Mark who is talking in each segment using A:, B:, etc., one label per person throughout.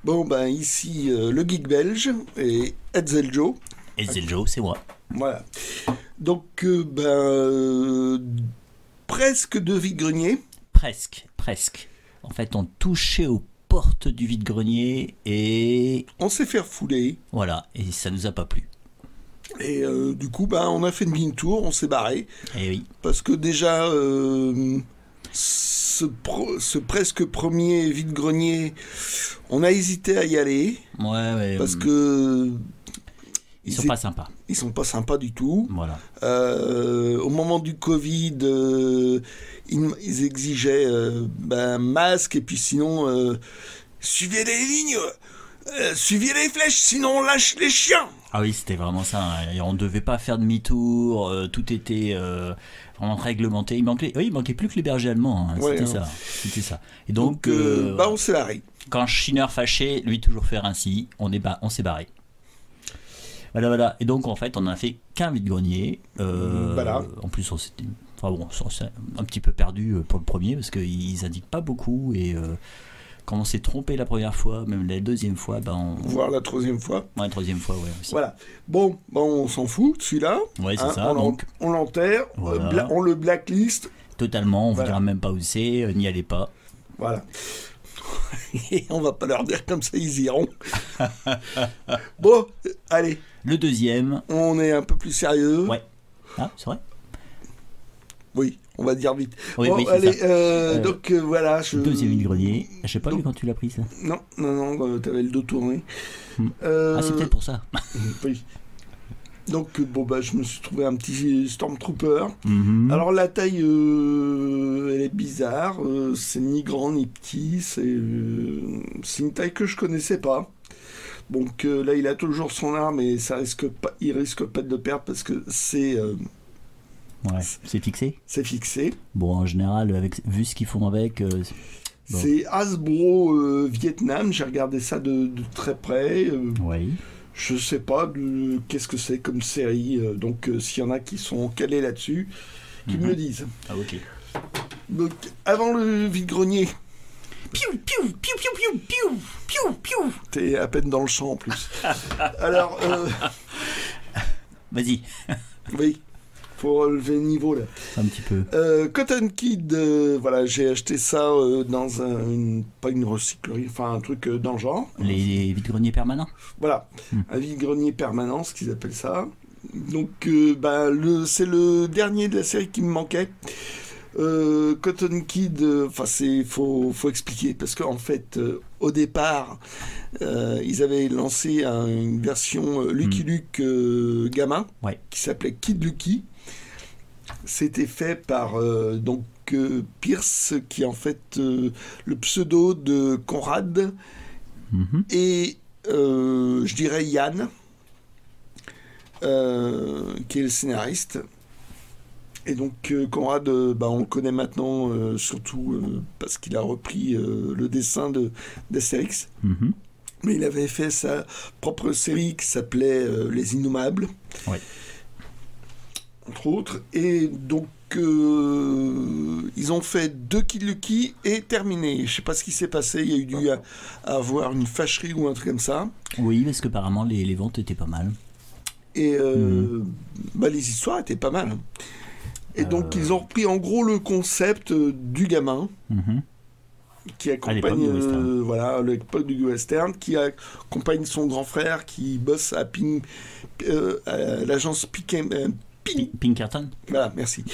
A: Bon, ben ici, le geek belge et Hetzel Joe.
B: Et Zeljo, c'est moi.
A: Voilà. Donc, presque deux vide-greniers.
B: Presque, presque. En fait, on touchait aux portes du vide-grenier et
A: On s'est fait refouler.
B: voilà, et ça nous a pas plu.
A: Et du coup, on a fait demi-tour, on s'est barré.
B: Et oui,
A: Parce que déjà, ce presque premier vide-grenier, on a hésité à y aller.
B: ouais,
A: Parce que
B: ils sont pas sympas.
A: ils sont pas sympas du tout.
B: Voilà.
A: Au moment du Covid, ils exigeaient masque et puis sinon, suivez les lignes, suivez les flèches, sinon on lâche les chiens.
B: Ah oui, c'était vraiment ça, hein. Et on devait pas faire demi-tour, tout était vraiment réglementé. Il manquait plus que les bergers allemands, hein.
A: Ouais,
B: C'était
A: hein.
B: ça, c'était ça. Et donc,
A: On s'est barré.
B: quand Schiner fâché, lui toujours faire ainsi, on s'est barré. Voilà. Et donc en fait, on a fait qu'un vide-grenier.
A: Voilà.
B: En plus, on s'était, enfin bon, on s'est un petit peu perdu pour le premier parce qu'ils indiquent pas beaucoup et quand on s'est trompé la première fois, même la deuxième fois,
A: Voir la troisième fois.
B: ouais, la troisième fois, ouais aussi.
A: Voilà. Bon, on s'en fout de celui-là.
B: Ouais, c'est ça. Donc
A: On l'enterre,
B: Voilà.
A: on le blacklist.
B: totalement, on
A: Voilà.
B: vous dira même pas où c'est, n'y allez pas.
A: Voilà. Et on va pas leur dire comme ça, ils iront. Bon, allez,
B: Le deuxième,
A: on est un peu plus sérieux.
B: ouais. Ah, c'est vrai.
A: Oui, on va dire vite.
B: Oui,
A: bon,
B: oui, c'est
A: allez,
B: ça.
A: donc voilà.
B: Deuxième vide-grenier. Je sais pas lui quand tu l'as pris ça.
A: Non, t'avais le dos tourné.
B: Ah, c'est peut-être pour ça.
A: Oui. Donc, je me suis trouvé un petit Stormtrooper.
B: Mhm.
A: Alors, la taille, elle est bizarre. C'est ni grand ni petit. C'est une taille que je connaissais pas. Donc là, il a toujours son arme et il risque pas de le perdre parce que
B: Ouais, c'est fixé.
A: c'est fixé.
B: Bon, en général, vu ce qu'ils font avec, bon.
A: C'est Hasbro Vietnam. J'ai regardé ça de très près.
B: Oui.
A: Je sais pas qu'est-ce que c'est comme série. Donc s'il y en a qui sont calés là-dessus, qu'ils me le disent.
B: Ah, ok.
A: Donc avant le vide-grenier,
B: Piou, piou, piou, piou, piou, piou, piou, piou.
A: t'es à peine dans le champ en plus. Alors,
B: Vas-y,
A: oui, faut relever le niveau là.
B: un petit peu.
A: Cotton Kid, voilà, j'ai acheté ça dans pas une recyclerie, enfin un truc dans le genre.
B: Les vide-greniers permanents.
A: Voilà, un vide-grenier permanent, ce qu'ils appellent ça. Donc, c'est le dernier de la série qui me manquait. Cotton Kid, faut expliquer parce qu'en fait, au départ, ils avaient lancé une version Lucky Luke gamin
B: Ouais.
A: qui s'appelait Kid Lucky. C'était fait par Pierce, qui est en fait le pseudo de Conrad,
B: Mhm.
A: et je dirais Yann, qui est le scénariste. Et donc Conrad, on le connaît maintenant surtout parce qu'il a repris le dessin d'Astérix.
B: Mhm.
A: Mais il avait fait sa propre série qui s'appelait Les Innommables.
B: Ouais.
A: Entre autres. Et donc ils ont fait 2 Kid Lucky et terminé. Je sais pas ce qui s'est passé. Il y a eu dû avoir une fâcherie ou un truc comme ça.
B: Oui, parce qu'apparemment les ventes étaient pas mal.
A: Et les histoires étaient pas mal. Et donc ils ont repris en gros le concept du gamin
B: Mhm.
A: qui
B: À l'époque
A: accompagne
B: du western.
A: à l'époque du western, qui accompagne son grand frère qui bosse à l'agence
B: Pinkerton.
A: Voilà, merci.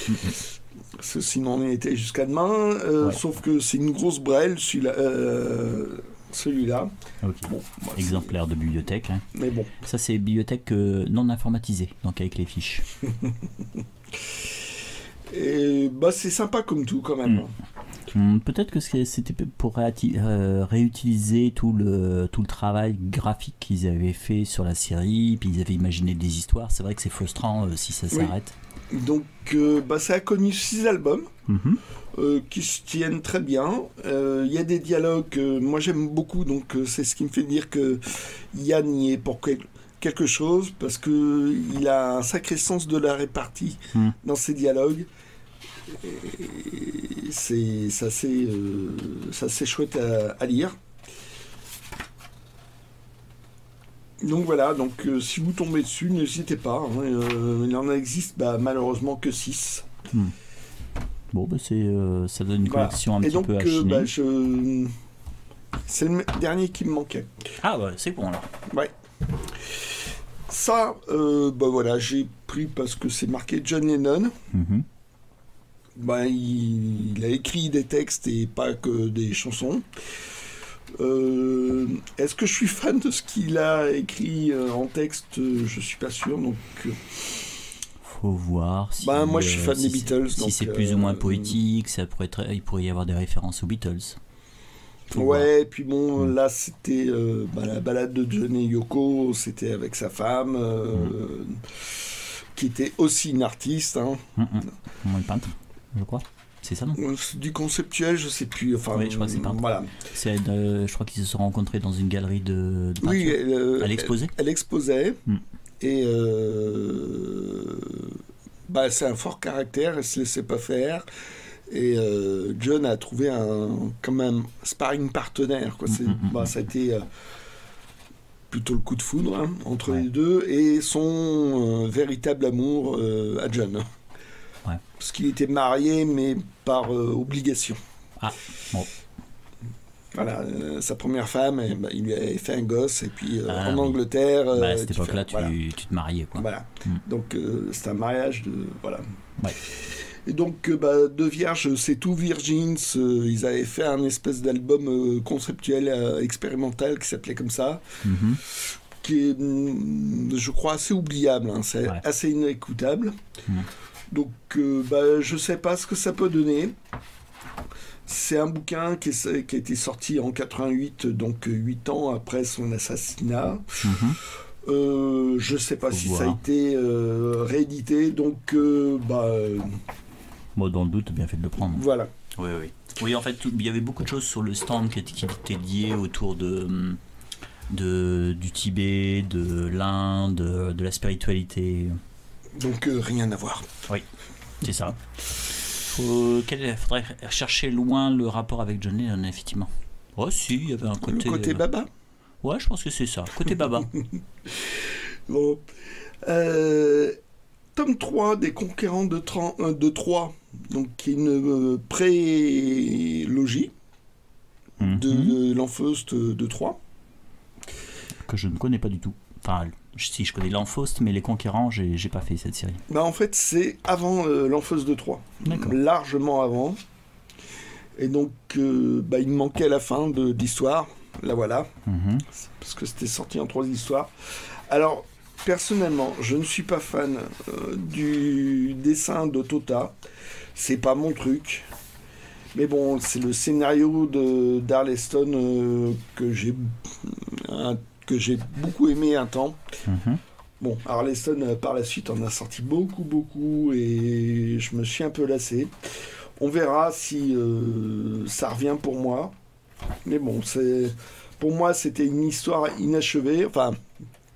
A: Parce que sinon on était jusqu'à demain.
B: Ouais.
A: Sauf que c'est une grosse brêle, celui-là.
B: Ok.
A: Bon, moi,
B: Exemplaire de bibliothèque, hein.
A: mais bon.
B: Ça, c'est bibliothèque non informatisée, donc avec les fiches.
A: Et c'est sympa comme tout quand même.
B: Peut-être que c'était pour réutiliser tout le travail graphique qu'ils avaient fait sur la série, puis ils avaient imaginé des histoires. C'est vrai que c'est frustrant si ça s'arrête.
A: Donc ça a connu 6 albums.
B: Mhm.
A: Qui se tiennent très bien. Il y a des dialogues, moi j'aime beaucoup, donc c'est ce qui me fait dire que Yann y est pour quelque chose, parce qu'il a un sacré sens de la répartie dans ses dialogues. Et ça c'est chouette à lire. Donc voilà, si vous tombez dessus, n'hésitez pas. Hein, il en existe malheureusement que 6.
B: Bon, ça donne une collection un petit peu achinée.
A: C'est le dernier qui me manquait.
B: Ah ouais, c'est bon là.
A: Ouais. Ça, voilà, j'ai pris parce que c'est marqué John Lennon. Il a écrit des textes et pas que des chansons. Est-ce que je suis fan de ce qu'il a écrit en texte? Je suis pas sûr, donc...
B: Faut voir si...
A: moi, je suis fan des Beatles.
B: Si c'est plus ou moins poétique, il pourrait y avoir des références aux Beatles.
A: Et puis bon, là, c'était la balade de John et Yoko, c'était avec sa femme, qui était aussi une artiste.
B: Une peintre, je crois. C'est ça, non?
A: C'est du conceptuel, je sais plus. Enfin,
B: oui, je crois que c'est peintre.
A: Voilà.
B: Je crois qu'ils se sont rencontrés dans une galerie de peinture.
A: Oui,
B: elle exposait.
A: Elle exposait. Et c'est un fort caractère, elle se laissait pas faire. Et John a trouvé quand même sparring partenaire, quoi. Ça a été plutôt le coup de foudre entre les deux et son véritable amour à John. Parce qu'il était marié, mais par obligation.
B: Ah, bon.
A: Voilà, sa première femme, il lui avait fait un gosse, et puis en Angleterre...
B: à cette époque-là, tu te mariais, quoi.
A: Voilà. Donc, c'est un mariage de... Voilà.
B: Ouais.
A: Et donc, de Vierge, c'est tout Virgins. Ils avaient fait un espèce d'album conceptuel, expérimental, qui s'appelait comme ça, qui est, je crois, assez oubliable. C'est assez inécoutable. Donc, je sais pas ce que ça peut donner. C'est un bouquin qui a été sorti en 88, donc 8 ans après son assassinat. Je sais pas si ça a été réédité, donc...
B: Moi, dans le doute, bien fait de le prendre.
A: Voilà.
B: Oui. Oui, en fait, il y avait beaucoup de choses sur le stand qui étaient liées autour du Tibet, de l'Inde, de la spiritualité.
A: Donc, rien à voir.
B: Oui, c'est ça. Faudrait chercher loin le rapport avec John Lennon, effectivement. Oh, si, il y avait un côté...
A: Le côté baba.
B: Ouais, je pense que c'est ça. Côté baba.
A: Bon. Tome 3 des Conquérants de Troie, donc qui est une prélogie de l'Enfaust de Troie.
B: Que je ne connais pas du tout. Enfin, si je connais l'Enfaust, mais les Conquérants, j'ai pas fait cette série.
A: En fait, c'est avant l'Enfaust de Troie.
B: D'accord.
A: Largement avant. Et donc, il me manquait la fin de l'histoire. La voilà. Parce que c'était sorti en 3 histoires. Alors, personnellement, je ne suis pas fan du dessin de Tota. C'est pas mon truc. Mais bon, c'est le scénario d'Arleston que j'ai beaucoup aimé un temps. Bon, Arleston, par la suite, en a sorti beaucoup, et je me suis un peu lassé. On verra si ça revient pour moi. Mais bon, pour moi, c'était une histoire inachevée, enfin,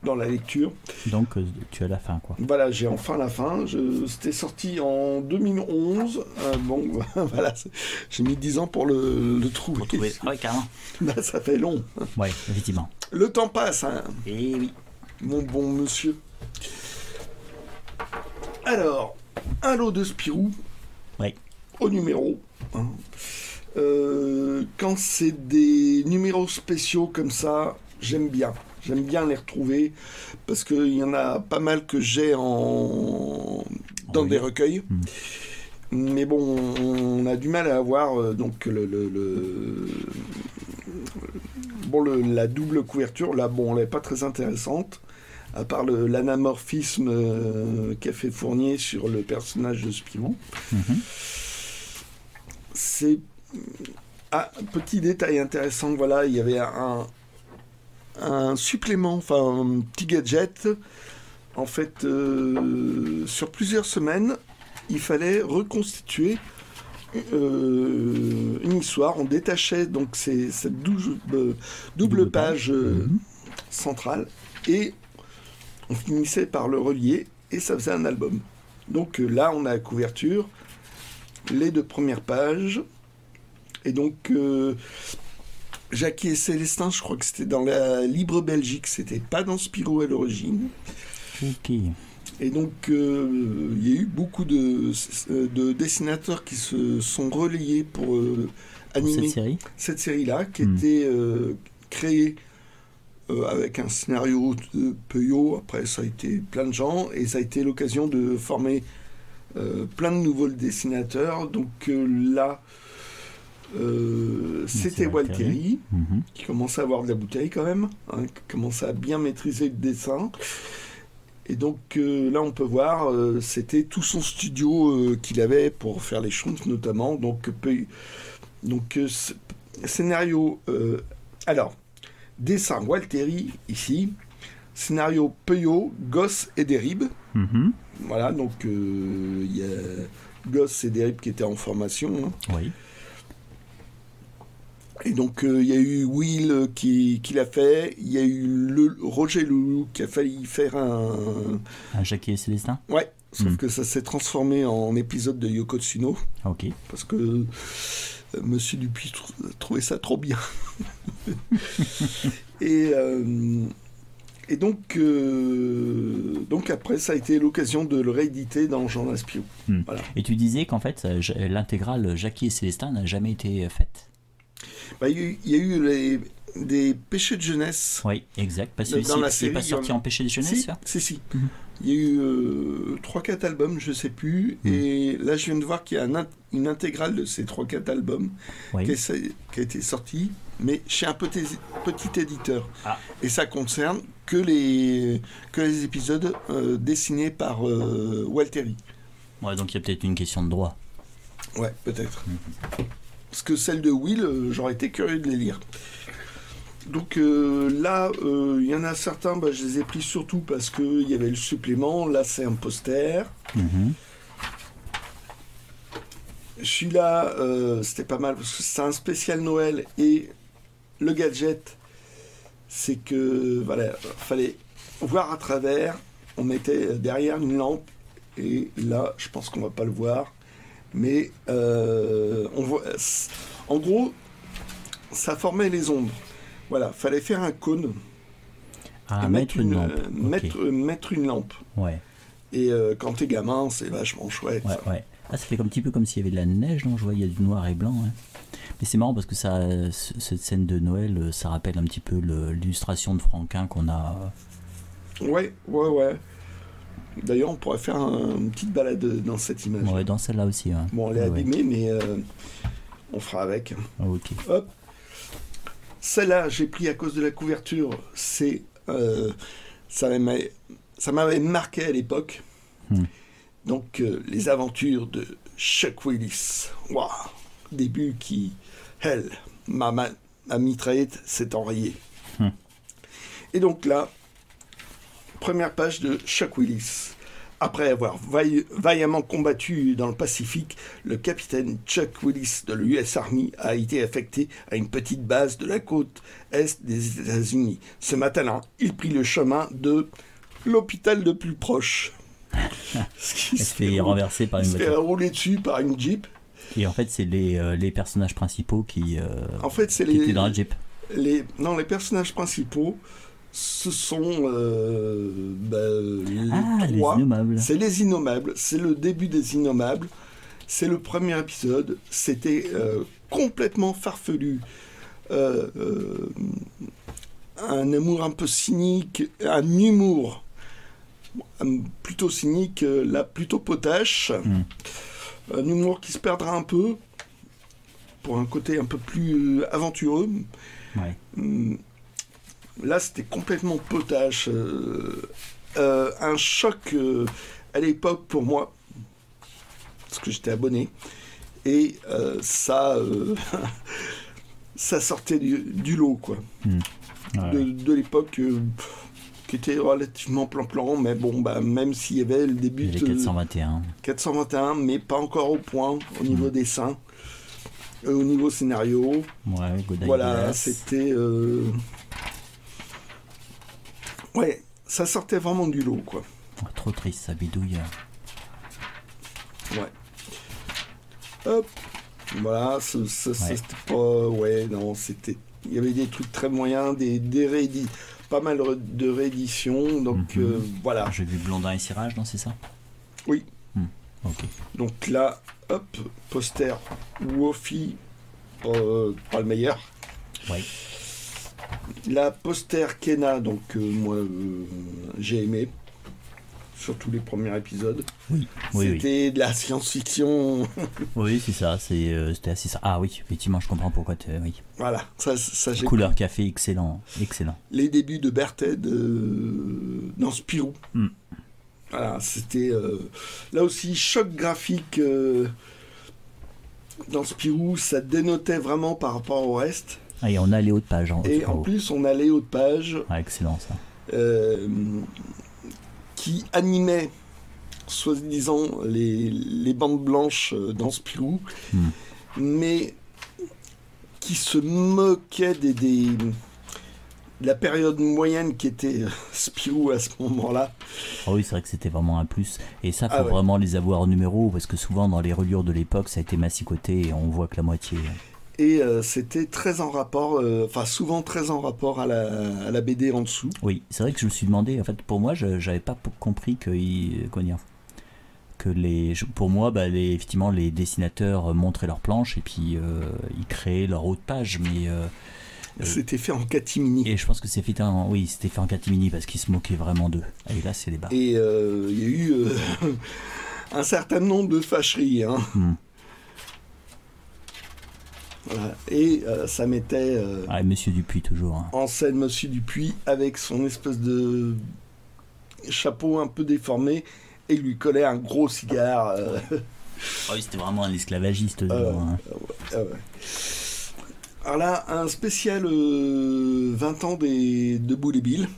A: dans la lecture.
B: Donc, tu as la fin, quoi.
A: Voilà, j'ai enfin la fin. C'était sorti en 2011. Voilà, j'ai mis 10 ans pour le trouver.
B: Ah ouais, carrément.
A: Ça fait long.
B: Ouais, effectivement.
A: Le temps passe, hein.
B: Eh oui.
A: Mon bon monsieur. Alors, un lot de Spirou.
B: Oui.
A: Au numéro. Quand c'est des numéros spéciaux comme ça, j'aime bien. J'aime bien les retrouver parce qu'il y en a pas mal que j'ai dans des recueils. Mais bon, on a du mal à avoir la double couverture. Là, bon, elle n'est pas très intéressante, à part l'anamorphisme qu'a fait Fournier sur le personnage de Spirou. C'est un petit détail intéressant. Voilà, il y avait un supplément, enfin un petit gadget. En fait, sur plusieurs semaines, il fallait reconstituer une histoire. On détachait donc cette double page centrale et on finissait par le relier et ça faisait un album. Donc là, on a la couverture, les 2 premières pages et donc Jackie et Célestin, je crois que c'était dans la Libre Belgique, c'était pas dans Spirou à l'origine.
B: Ok.
A: Et donc, il y a eu beaucoup de dessinateurs qui se sont relayés pour animer cette série-là, qui était créée avec un scénario de Peugeot. Après, ça a été plein de gens, et ça a été l'occasion de former plein de nouveaux dessinateurs. Donc là, c'était Walteri, qui commençait à avoir de la bouteille quand même, hein, qui commençait à bien maîtriser le dessin. Et donc là, on peut voir, c'était tout son studio qu'il avait pour faire les Schtroumpfs notamment. Donc scénario... alors, dessin Walteri, ici. Scénario Peugeot, Goss et Derib. Voilà, donc il y a Goss et Derib qui étaient en formation. Hein.
B: Oui.
A: Et donc, il y a eu Will qui l'a fait. Il y a eu Roger Loulou qui a failli faire un
B: Jackie et Célestin.
A: Ouais, sauf que ça s'est transformé en épisode de Yoko Tsuno.
B: Ok.
A: Parce que Monsieur Dupuis trouvait ça trop bien. Et donc après, ça a été l'occasion de le rééditer dans Jean Spirou. Voilà.
B: Et tu disais qu'en fait, l'intégrale Jackie et Célestin n'a jamais été faite.
A: Bah, il y a eu des péchés de jeunesse.
B: Oui, exact. Parce que c'est pas sorti en péché de jeunesse, ça ?
A: Si. Il y a eu 3-4 albums, je sais plus. Et là, je viens de voir qu'il y a une intégrale de ces 3-4 albums qui a été sortie, mais chez un petit éditeur. Ah. Et ça concerne que les épisodes dessinés par Walteri.
B: Ouais, donc il y a peut-être une question de droit.
A: Ouais, peut-être. Parce que celle de Will, j'aurais été curieux de les lire. Donc là, il y en a certains, je les ai pris surtout parce qu'il y avait le supplément. Là, c'est un poster. Celui-là, c'était pas mal parce que c'est un spécial Noël. Et le gadget, c'est que, voilà, fallait voir à travers. On mettait derrière une lampe. Et là, je pense qu'on va pas le voir. Mais on voit, en gros, ça formait les ombres. Voilà, fallait faire un cône.
B: Ah, mettre une lampe.
A: Mettre une lampe.
B: Ouais.
A: Et quand t'es gamin, c'est vachement chouette.
B: Ouais. Ah, ça fait un petit peu comme s'il y avait de la neige, non ? Je vois, il y a du noir et blanc. Hein. Mais c'est marrant parce que cette scène de Noël, ça rappelle un petit peu l'illustration de Franquin qu'on a.
A: Ouais. D'ailleurs, on pourrait faire une petite balade dans cette image.
B: Ouais, dans celle-là aussi. Ouais.
A: Bon, elle est abîmée, mais on fera avec.
B: Ah, ok.
A: Hop. Celle-là, j'ai pris à cause de la couverture. Ça m'avait marqué à l'époque. Donc, les aventures de Chuck Willis. Waouh. Début qui, ma mitraillette s'est enrayée. Et donc là, première page de Chuck Willis. Après avoir vaillamment combattu dans le Pacifique, le capitaine Chuck Willis de l'US Army a été affecté à une petite base de la côte est des États-Unis. Ce matin-là, il prit le chemin de l'hôpital le plus proche.
B: Il se fait renverser par une voiture.
A: Il se fait rouler dessus par une Jeep.
B: Et en fait, c'est les personnages principaux qui étaient dans la Jeep.
A: Les personnages principaux, ce sont les
B: Innommables.
A: C'est les Innommables. C'est le début des Innommables. C'est le premier épisode. C'était complètement farfelu. Un amour un peu cynique, un humour plutôt cynique, là plutôt potache. Un humour qui se perdra un peu pour un côté un peu plus aventureux.
B: Ouais.
A: Là, c'était complètement potache. Un choc à l'époque pour moi, parce que j'étais abonné. Et ça sortait du lot, quoi. De l'époque qui était relativement plan-plan, mais bon, même s'il y avait le début de 421, mais pas encore au point au niveau dessin, au niveau scénario.
B: Ouais,
A: voilà, c'était... Ouais, ça sortait vraiment du lot, quoi.
B: Trop triste, ça bidouille.
A: Ouais. Hop. Voilà, c'était pas... Ouais, non, c'était Il y avait des trucs très moyens, pas mal de rééditions. Donc voilà.
B: J'ai vu Blondin et Cirage, non, c'est ça?
A: Oui.
B: Ok.
A: Donc là, hop, poster Wofi, pas le meilleur.
B: Oui.
A: La poster Kena, donc moi j'ai aimé, surtout les premiers épisodes.
B: Oui.
A: C'était de la science-fiction.
B: Oui, c'est ça. C'était assez ça. Ah oui, effectivement, je comprends pourquoi. Oui.
A: Voilà, ça j'ai
B: Couleur café, excellent.
A: Les débuts de Berthed dans Spirou. Voilà, c'était là aussi choc graphique dans Spirou, ça dénotait vraiment par rapport au reste.
B: Ah, et on a les hautes pages.
A: Et en plus, on a les hautes pages.
B: Ah, excellent ça.
A: Qui animait, soi-disant, les bandes blanches dans Spirou, mais qui se moquait de la période moyenne qui était Spirou à ce moment-là.
B: Ah oui, c'est vrai que c'était vraiment un plus. Et ça, faut vraiment les avoir en numéro, parce que souvent, dans les reliures de l'époque, ça a été massicoté et on voit que la moitié...
A: Et c'était très en rapport, souvent très en rapport à la BD en dessous.
B: Oui, c'est vrai que je me suis demandé, en fait, pour moi, je n'avais pas compris pour moi, effectivement, les dessinateurs montraient leurs planches et puis ils créaient leur haute page, mais...
A: c'était fait en catimini.
B: Et je pense que c'était fait en catimini parce qu'ils se moquaient vraiment d'eux. Et là, c'est les barres.
A: Et il y a eu un certain nombre de fâcheries, hein. Voilà. Et ça mettait
B: Monsieur Dupuis toujours
A: en scène Monsieur Dupuis avec son espèce de chapeau un peu déformé et lui collait un gros cigare.
B: Oui, c'était vraiment un esclavagiste.
A: Ouais. Alors là, un spécial 20 ans de Boule et Bill.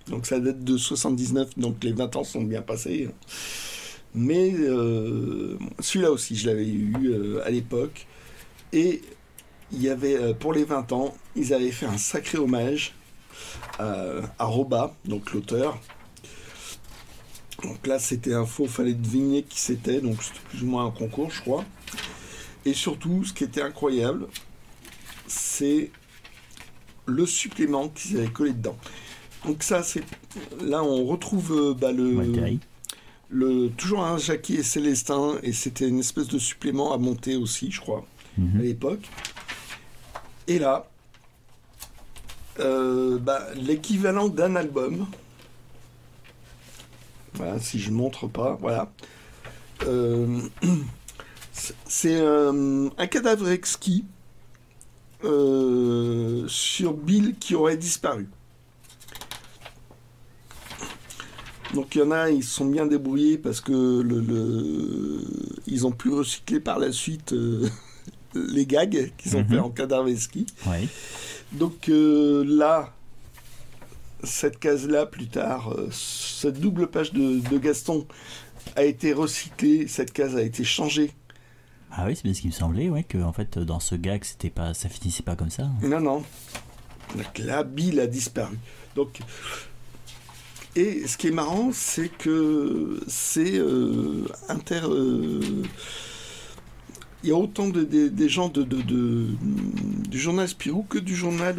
A: Donc ça date de 79, donc les 20 ans sont bien passés. Mais celui-là aussi, je l'avais eu à l'époque. Et il y avait, pour les 20 ans, ils avaient fait un sacré hommage à Roba, donc l'auteur. Donc là, c'était info, fallait deviner qui c'était, donc c'était plus ou moins un concours, je crois. Et surtout, ce qui était incroyable, c'est le supplément qu'ils avaient collé dedans. Donc ça, c'est là, on retrouve toujours un Jackie et Célestin, et c'était une espèce de supplément à monter aussi, je crois. À l'époque. Et là, l'équivalent d'un album. Voilà, si je ne montre pas, voilà. C'est un cadavre exquis sur Bill qui aurait disparu. Donc il y en a, ils se sont bien débrouillés parce que ils ont pu recycler par la suite les gags qu'ils ont fait en Kadarveski.
B: Ouais.
A: Donc là, cette case-là, plus tard, cette double page de Gaston a été recyclée, cette case a été changée.
B: Ah oui, c'est bien ce qui me semblait, que en fait, dans ce gag, ça finissait pas comme ça.
A: Non. Donc là, Bill a disparu. Donc, et ce qui est marrant, c'est que c'est il y a autant des gens du journal Spirou que du journal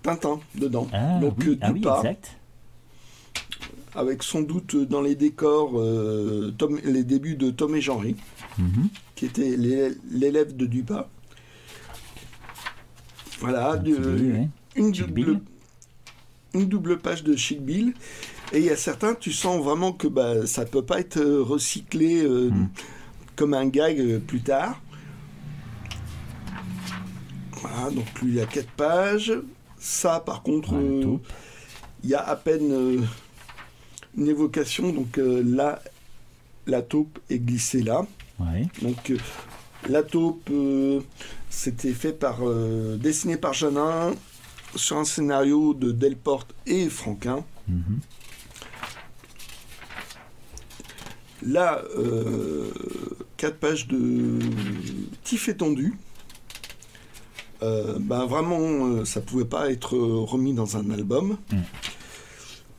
A: Tintin dedans.
B: Ah,
A: donc
B: oui, exact.
A: Avec sans doute dans les décors les débuts de Tom et Jean-Ry, qui était l'élève de Dupas. Voilà, une double page de Chic Bill. Et il y a certains, tu sens vraiment que ça ne peut pas être recyclé comme un gag plus tard. Voilà, donc lui, il a 4 pages. Ça, par contre, il y a à peine une évocation. Donc là, la taupe est glissée là.
B: Ouais.
A: Donc la taupe, c'était fait dessiné par Janin sur un scénario de Delporte et Franquin. Là, 4 pages de tif étendu. Vraiment, ça pouvait pas être remis dans un album.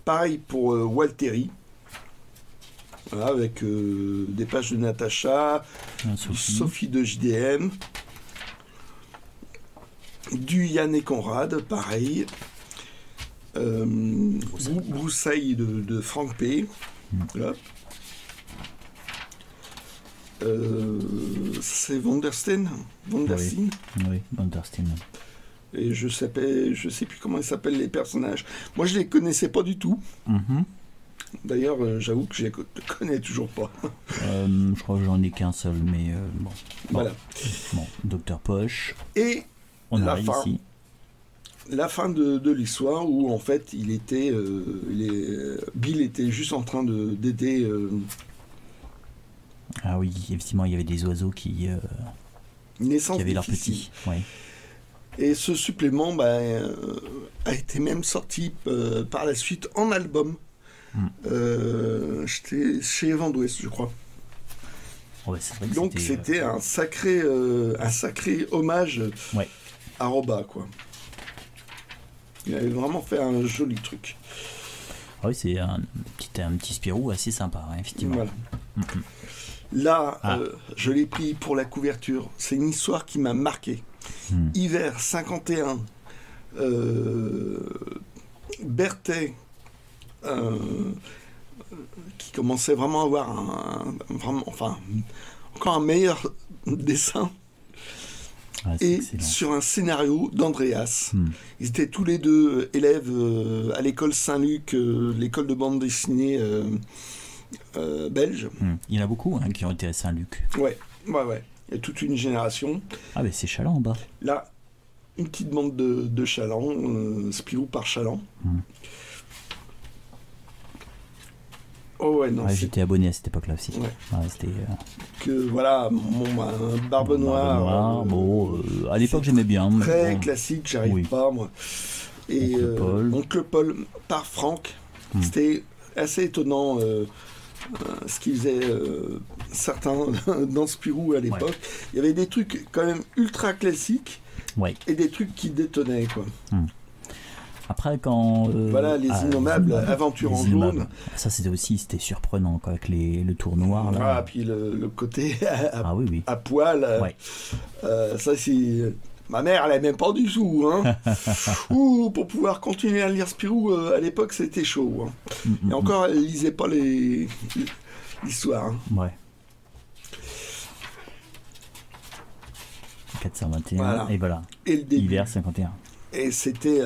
A: Pareil pour Walteri. Voilà, avec des pages de Natacha, Sophie de JDM. Du Yann et Conrad, pareil. Broussailles de Franck P. Voilà. C'est Vandersteen.
B: Oui, Vandersteen.
A: Et je sais plus comment ils s'appellent les personnages. Moi, je les connaissais pas du tout. D'ailleurs, j'avoue que je les connais toujours pas.
B: Je crois que j'en ai qu'un seul, mais bon.
A: Voilà.
B: Bon, Docteur Poche.
A: Et
B: on arrive ici.
A: La fin de l'histoire où en fait Bill était juste en train d'aider.
B: Ah oui, effectivement, il y avait des oiseaux qui avaient leurs petits. Ouais.
A: Et ce supplément a été même sorti par la suite en album. Chez Vent d'Ouest, je crois.
B: Ouais, c'est vrai que
A: donc c'était un sacré hommage à Roba, quoi. Il avait vraiment fait un joli truc.
B: Ah oui, c'est un petit Spirou assez sympa, hein, effectivement.
A: Voilà. Là, je l'ai pris pour la couverture. C'est une histoire qui m'a marqué. Hiver 51, Berthet, qui commençait vraiment à avoir encore un meilleur dessin. Et excellent. Sur un scénario d'Andreas. Ils étaient tous les deux élèves à l'école Saint-Luc, l'école de bande dessinée belge.
B: Il y en a beaucoup qui ont été à Saint-Luc.
A: Ouais. Il y a toute une génération.
B: Ah mais c'est Chaland en bas.
A: Là, une petite bande de Chaland, Spirou par Chaland. Oh ouais, non.
B: J'étais abonné à cette époque-là aussi. C'était.
A: Que voilà, Barbe Noire.
B: À l'époque j'aimais bien.
A: Très classique, j'arrive pas moi. Et Oncle Paul par Franck. C'était assez étonnant ce qu'ils faisaient certains dans Spirou à l'époque. Il y avait des trucs quand même ultra classiques et des trucs qui détonnaient, quoi.
B: Après, quand.
A: Voilà, les Innommables, Aventure en jaune.
B: Ça, c'était surprenant, quoi, avec le tour noir. Là.
A: Puis le côté
B: oui.
A: à poil. Ça, c'est. Ma mère, elle n'aimait pas du tout. Hein. Pour pouvoir continuer à lire Spirou, à l'époque, c'était chaud. Hein. Et encore, elle ne lisait pas l'histoire. Hein.
B: Ouais. 421, et voilà.
A: Et le début.
B: Hiver 51.
A: Et c'était,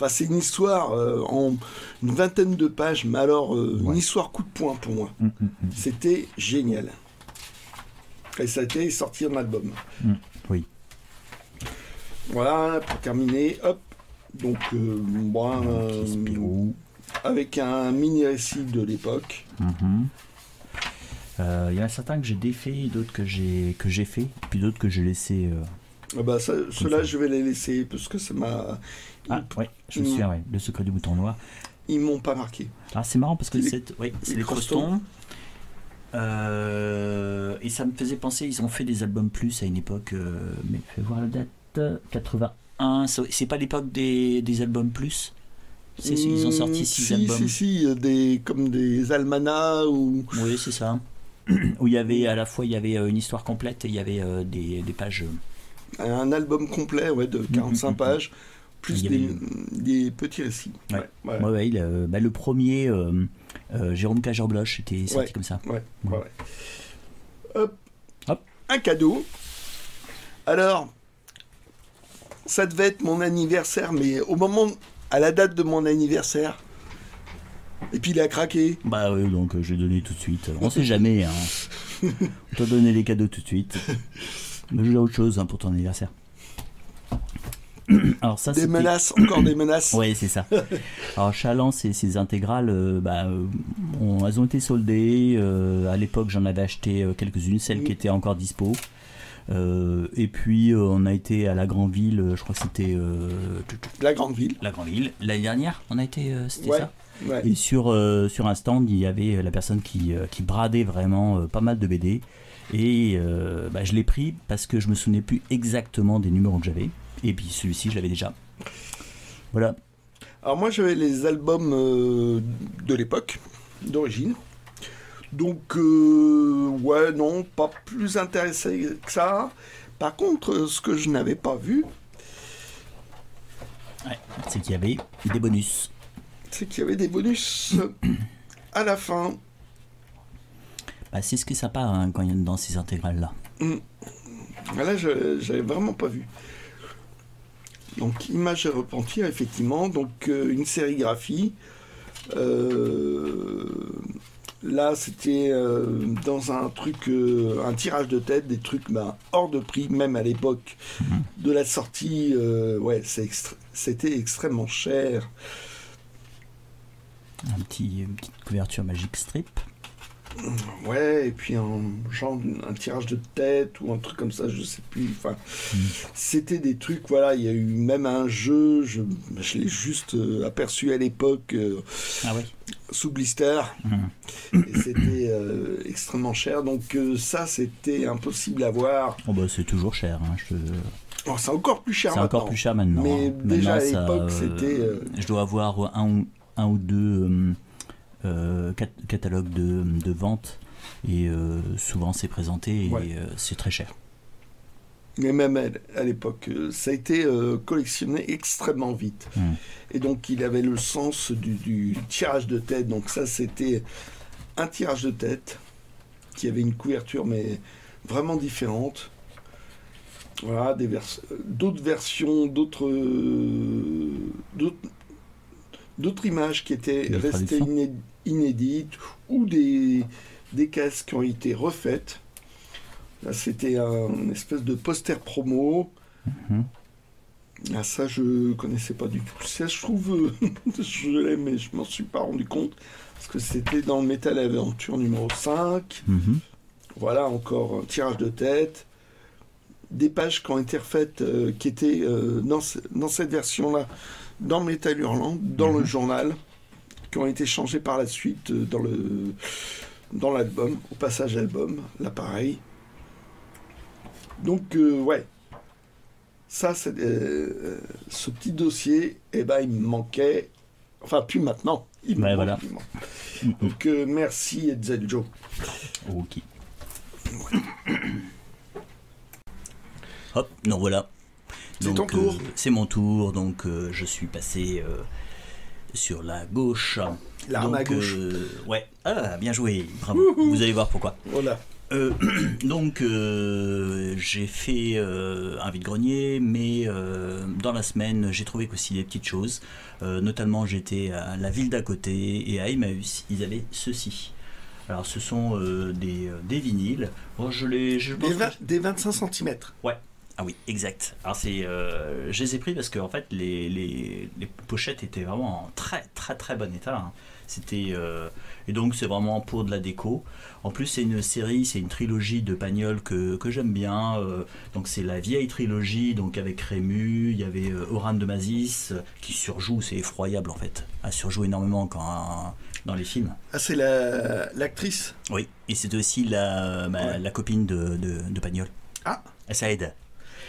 A: c'est une histoire en une vingtaine de pages, mais alors une histoire coup de poing pour moi. C'était génial. Et ça a été sorti en album.
B: Oui.
A: Voilà, pour terminer, hop. Donc,
B: Spirou.
A: Avec un mini-récit de l'époque.
B: Il y en a certains que j'ai défait, d'autres que j'ai fait, puis d'autres que j'ai laissé.
A: Ceux-là, je vais les laisser parce que ça m'a.
B: Je me souviens, Le secret du bouton noir.
A: Ils m'ont pas marqué.
B: Ah, c'est marrant parce que c'est les Crostons. Et ça me faisait penser, ils ont fait des albums plus à une époque, mais fais voir la date, 81. C'est pas l'époque des albums plus. Ils ont sorti 6 albums.
A: Comme des almanachs ou.
B: Oui, c'est ça. Où il y avait à la fois une histoire complète et il y avait des pages.
A: Un album complet de 45 pages, plus des petits récits.
B: Le premier, Jérôme Cagerbloch, était sorti comme ça.
A: Hop. Un cadeau. Alors, ça devait être mon anniversaire, mais à la date de mon anniversaire, et puis il a craqué.
B: Donc j'ai donné tout de suite. On sait jamais. On t'a donné les cadeaux tout de suite. Mais j'ai autre chose pour ton anniversaire. Alors ça,
A: encore des menaces.
B: Oui, c'est ça. Alors Chaland, ces intégrales, elles ont été soldées. À l'époque, j'en avais acheté quelques-unes, celles qui étaient encore dispo. Et puis on a été à la Grand'Ville, je crois que c'était
A: la Grand'Ville
B: l'année dernière. On a été, c'était ça.
A: Ouais.
B: Et sur un stand, il y avait la personne qui bradait vraiment pas mal de BD. Et je l'ai pris parce que je me souvenais plus exactement des numéros que j'avais. Et puis celui-ci, je l'avais déjà. Voilà.
A: Alors moi, j'avais les albums de l'époque, d'origine. Donc, non, pas plus intéressé que ça. Par contre, ce que je n'avais pas vu,
B: Ouais, c'est qu'il y avait des bonus.
A: C'est qu'il y avait des bonus à la fin.
B: Bah, c'est ce qui est sympa hein, quand il y a dans ces intégrales-là.
A: Là, j'avais vraiment pas vu. Donc, Images et Repentir, effectivement. Donc, une sérigraphie. Là, c'était dans un truc, un tirage de tête, des trucs hors de prix, même à l'époque de la sortie. Ouais, c'était extrêmement cher.
B: Une petite couverture Magic Strip.
A: Ouais, et puis un tirage de tête ou un truc comme ça, je sais plus. Enfin, c'était des trucs, voilà, il y a eu même un jeu, je l'ai juste aperçu à l'époque sous blister. Et c'était extrêmement cher, donc ça, c'était impossible à voir.
B: Oh bah c'est toujours cher, hein,
A: Oh, c'est encore plus cher
B: c'est
A: maintenant.
B: encore plus cher maintenant.
A: Mais
B: hein.
A: déjà
B: Maintenant,
A: à l'époque, c'était...
B: Je dois avoir un ou deux catalogues de vente et souvent c'est présenté et c'est très cher.
A: Mais même à l'époque, ça a été collectionné extrêmement vite. Et donc il avait le sens du tirage de tête. Donc ça, c'était un tirage de tête qui avait une couverture mais vraiment différente. Voilà, d'autres versions, d'autres images qui étaient restées inédites ou des cases qui ont été refaites. Là, c'était un espèce de poster promo. Ah, ça, je connaissais pas du tout. Ça, je trouve, je l'ai, mais je m'en suis pas rendu compte parce que c'était dans le Metal Aventure numéro 5. Voilà, encore un tirage de tête. Des pages qui ont été refaites, qui étaient dans cette version-là, dans Metal Hurlant, dans le journal, qui ont été changées par la suite dans l'album, au passage album, là pareil. Donc, ouais, ça, c'est, ce petit dossier, il me manquait, enfin, plus maintenant, il me manque.
B: Voilà.
A: Donc, merci Hetzel Joe.
B: Ok. Hop, donc voilà.
A: C'est ton tour.
B: C'est mon tour, donc je suis passé sur la gauche.
A: L'arme à gauche.
B: Ouais, bien joué, bravo. Vous allez voir pourquoi.
A: Voilà.
B: Donc j'ai fait un vide-grenier, mais dans la semaine j'ai trouvé aussi des petites choses. Notamment j'étais à la ville d'à côté et à Emmaüs, ils avaient ceci. Alors ce sont des vinyles. Bon,
A: des 25 cm.
B: Ouais. Ah oui, exact. Alors je les ai pris parce que en fait les pochettes étaient vraiment en très très très bon état. Hein. C'était et donc c'est vraiment pour de la déco. En plus c'est une série, c'est une trilogie de Pagnol que j'aime bien. Donc c'est la vieille trilogie, donc avec Rému, il y avait Oran de Mazis qui surjoue, c'est effroyable en fait. Elle surjoue énormément dans les films.
A: Ah, c'est l'actrice.
B: Oui, et c'est aussi la copine de Pagnol.
A: Ah.
B: Et ça aide.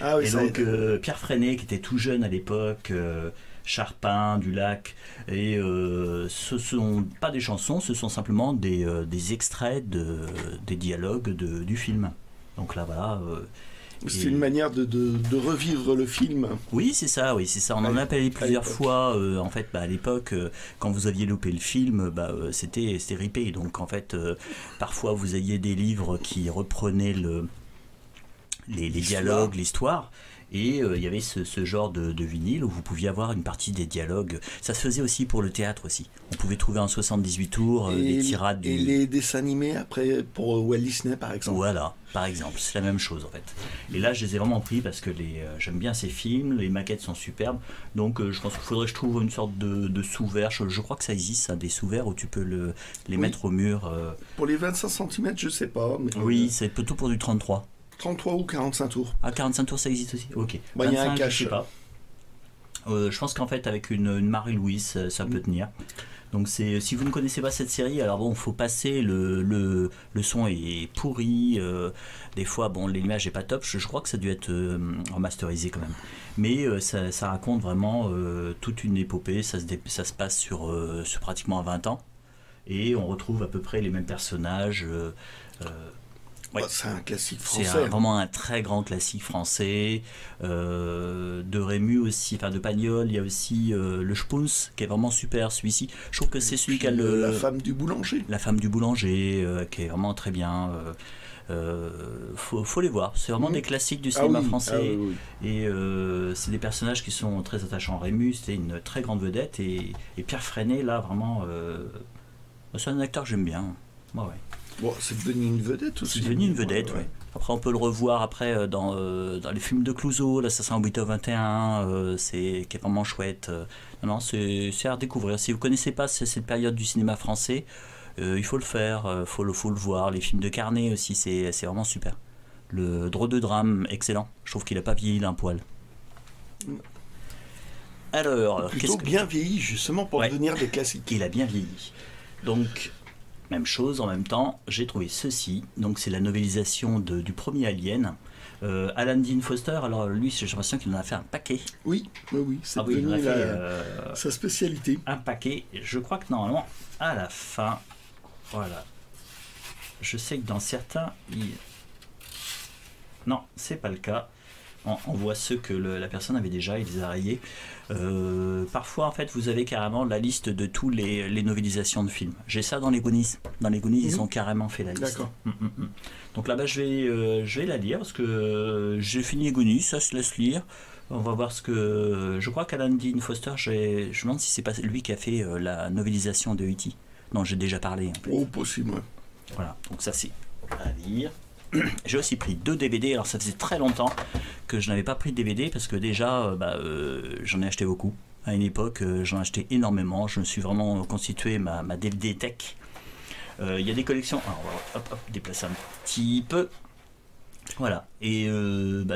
A: Ah oui,
B: et donc Pierre Freinet qui était tout jeune à l'époque, Charpin, Dulac, et ce sont pas des chansons, ce sont simplement des extraits des dialogues du film. Donc là voilà.
A: C'est une manière de revivre le film.
B: Oui, c'est ça. On en a parlé plusieurs fois. En fait, à l'époque, quand vous aviez loupé le film, c'était ripé. Donc en fait, parfois vous aviez des livres qui reprenaient les dialogues, l'histoire. Et il y avait ce genre de vinyle où vous pouviez avoir une partie des dialogues. Ça se faisait aussi pour le théâtre aussi. On pouvait trouver en 78 tours des tirades.
A: Et les dessins animés après pour Walt Disney par exemple.
B: Voilà, par exemple, c'est la même chose en fait. Et là je les ai vraiment pris parce que j'aime bien ces films, les maquettes sont superbes. Donc je pense qu'il faudrait que je trouve une sorte de sous-verre. Je crois que ça existe, des sous-verres où tu peux les mettre au mur.
A: Pour les 25 cm, je sais pas. Mais
B: oui, c'est plutôt pour du 33.
A: 33 ou 45 tours.
B: Ah, 45 tours, ça existe aussi. Ok.
A: Il y a un cache.
B: Je sais pas. Je pense qu'en fait, avec une Marie-Louise, ça peut tenir. Donc, si vous ne connaissez pas cette série, alors bon, faut passer. Le son est pourri. Des fois, bon, l'image est pas top. Je crois que ça a dû être remasterisé quand même. Mais ça raconte vraiment toute une épopée. Ça se passe sur pratiquement 20 ans. Et on retrouve à peu près les mêmes personnages. Ouais.
A: C'est un classique
B: C'est
A: français.
B: vraiment un très grand classique français. De Rému aussi, enfin de Pagnol, il y a aussi le Spoons qui est vraiment super celui-ci. Je trouve que c'est celui qui a
A: La femme du boulanger.
B: La femme du boulanger, qui est vraiment très bien. Faut les voir. C'est vraiment des classiques du cinéma français. Et c'est des personnages qui sont très attachants. Rému, c'était une très grande vedette. Et Pierre Freinet, là, vraiment, c'est un acteur que j'aime bien. Ouais.
A: Bon, c'est devenu une vedette aussi.
B: C'est devenu une vedette, ouais. Après, on peut le revoir après dans les films de Clouzot, l'Assassin 8h21, qui est vraiment chouette. Non, c'est à redécouvrir. Si vous ne connaissez pas cette période du cinéma français, il faut le faire, faut le voir. Les films de Carnet aussi, c'est vraiment super. Le Drôle de drame, excellent. Je trouve qu'il n'a pas vieilli d'un poil. Alors,
A: plutôt bien vieilli, justement, pour devenir des classiques.
B: Il a bien vieilli. Donc, même chose, en même temps, j'ai trouvé ceci. Donc, c'est la novélisation du premier Alien. Alan Dean Foster, alors lui, j'ai l'impression qu'il en a fait un paquet.
A: Oui, c'est devenu sa spécialité.
B: Un paquet. Je crois que normalement, à la fin, voilà. Je sais que dans certains, non, c'est pas le cas. On voit ceux que la personne avait déjà, il les a rayés. Parfois, en fait, vous avez carrément la liste de tous les novélisations de films. J'ai ça dans les Goonies. Dans les Goonies, ils ont carrément fait la liste.
A: D'accord.
B: Donc là-bas, je vais la lire parce que j'ai fini les Goonies, ça se laisse lire. On va voir ce que... Je crois qu'Alan Dean Foster, je me demande si c'est pas lui qui a fait la novélisation de E.T. Non, j'ai déjà parlé. En fait.
A: Oh, possible, ouais.
B: Voilà, donc ça c'est à lire. J'ai aussi pris 2 DVD, alors ça faisait très longtemps que je n'avais pas pris de DVD parce que déjà j'en ai acheté beaucoup. À une époque j'en achetais énormément, je me suis vraiment constitué ma DVD tech. Il y a des collections, alors on va déplacer un petit peu. Voilà, et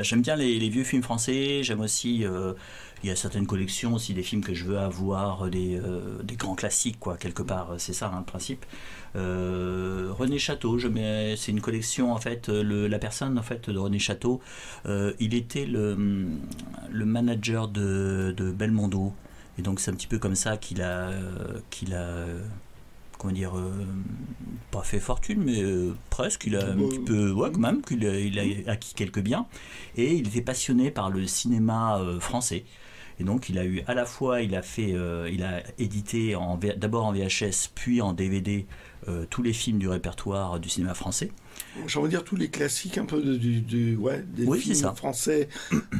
B: j'aime bien les vieux films français, j'aime aussi, il y a certaines collections aussi des films que je veux avoir, des grands classiques quoi, quelque part, c'est ça le principe. René Château, c'est une collection en fait, la personne en fait de René Château, il était le manager de Belmondo, et donc c'est un petit peu comme ça qu'il a comment dire, pas fait fortune, mais presque, il a un petit peu, quand même, il a acquis quelques biens, et il était passionné par le cinéma français. Et donc il a eu à la fois, il a édité d'abord en VHS, puis en DVD, tous les films du répertoire du cinéma français.
A: J'ai envie de dire tous les classiques un peu des films français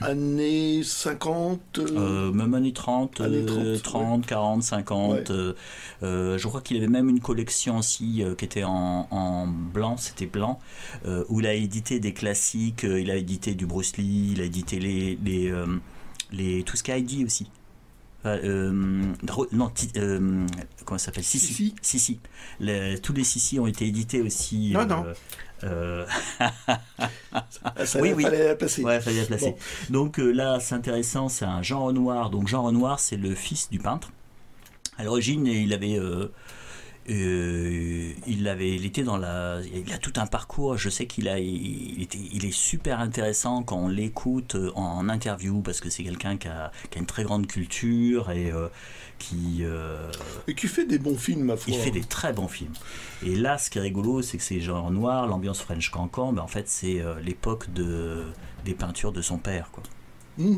A: années 50
B: même années 30, 40, 50 je crois qu'il avait même une collection aussi qui était en blanc, c'était blanc, où il a édité des classiques, il a édité du Bruce Lee, il a édité tout ce qu'a dit aussi. Comment ça s'appelle, Sissi. Tous les Sissi ont été édités aussi.
A: Fallait la placer.
B: Ouais, fallait la placer. Bon. Donc là, c'est intéressant, c'est un Jean Renoir. Donc Jean Renoir, c'est le fils du peintre. À l'origine, il avait il a tout un parcours. Je sais il est super intéressant quand on l'écoute en interview, parce que c'est quelqu'un qui a une très grande culture et qui
A: fait des bons films, ma foi.
B: Il fait des très bons films. Et là, ce qui est rigolo, c'est que c'est genre noir, l'ambiance French Cancan, en fait, c'est l'époque des peintures de son père, quoi.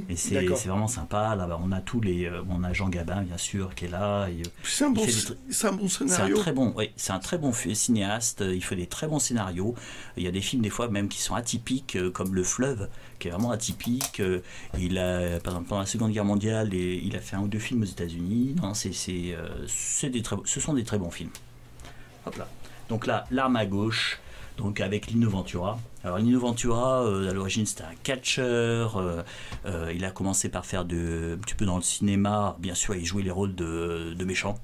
B: Et c'est vraiment sympa. Là, on a on a Jean Gabin bien sûr qui est là.
A: C'est un bon scénario.
B: C'est un très bon cinéaste. Il fait des très bons scénarios. Il y a des films des fois même qui sont atypiques, comme Le Fleuve, qui est vraiment atypique. Il a, par exemple, pendant la Seconde Guerre mondiale, il a fait 1 ou 2 films aux États-Unis. Non, ce sont des très bons films. Hop là. Donc là, L'Arme à gauche. Donc avec Lino Ventura. Alors Lino Ventura, à l'origine c'était un catcheur. Il a commencé par faire un petit peu dans le cinéma. Bien sûr, il jouait les rôles de méchants.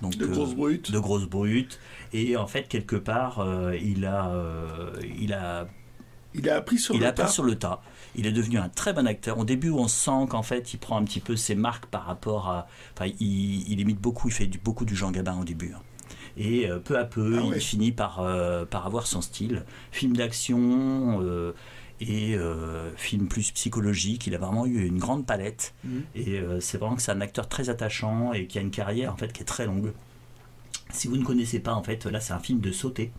B: Donc,
A: de grosses brutes.
B: De grosses brutes. Et en fait, quelque part, il a
A: appris sur
B: le tas. Il est devenu un très bon acteur. Au début, on sent qu'en fait, il prend un petit peu ses marques par rapport à... Enfin, il imite beaucoup, il fait beaucoup du Jean Gabin au début. Et peu à peu, il finit par avoir son style. Film d'action et film plus psychologique. Il a vraiment eu une grande palette. Et c'est vraiment que c'est un acteur très attachant et qui a une carrière en fait qui est très longue. Si vous ne connaissez pas, en fait, là c'est un film de sauté.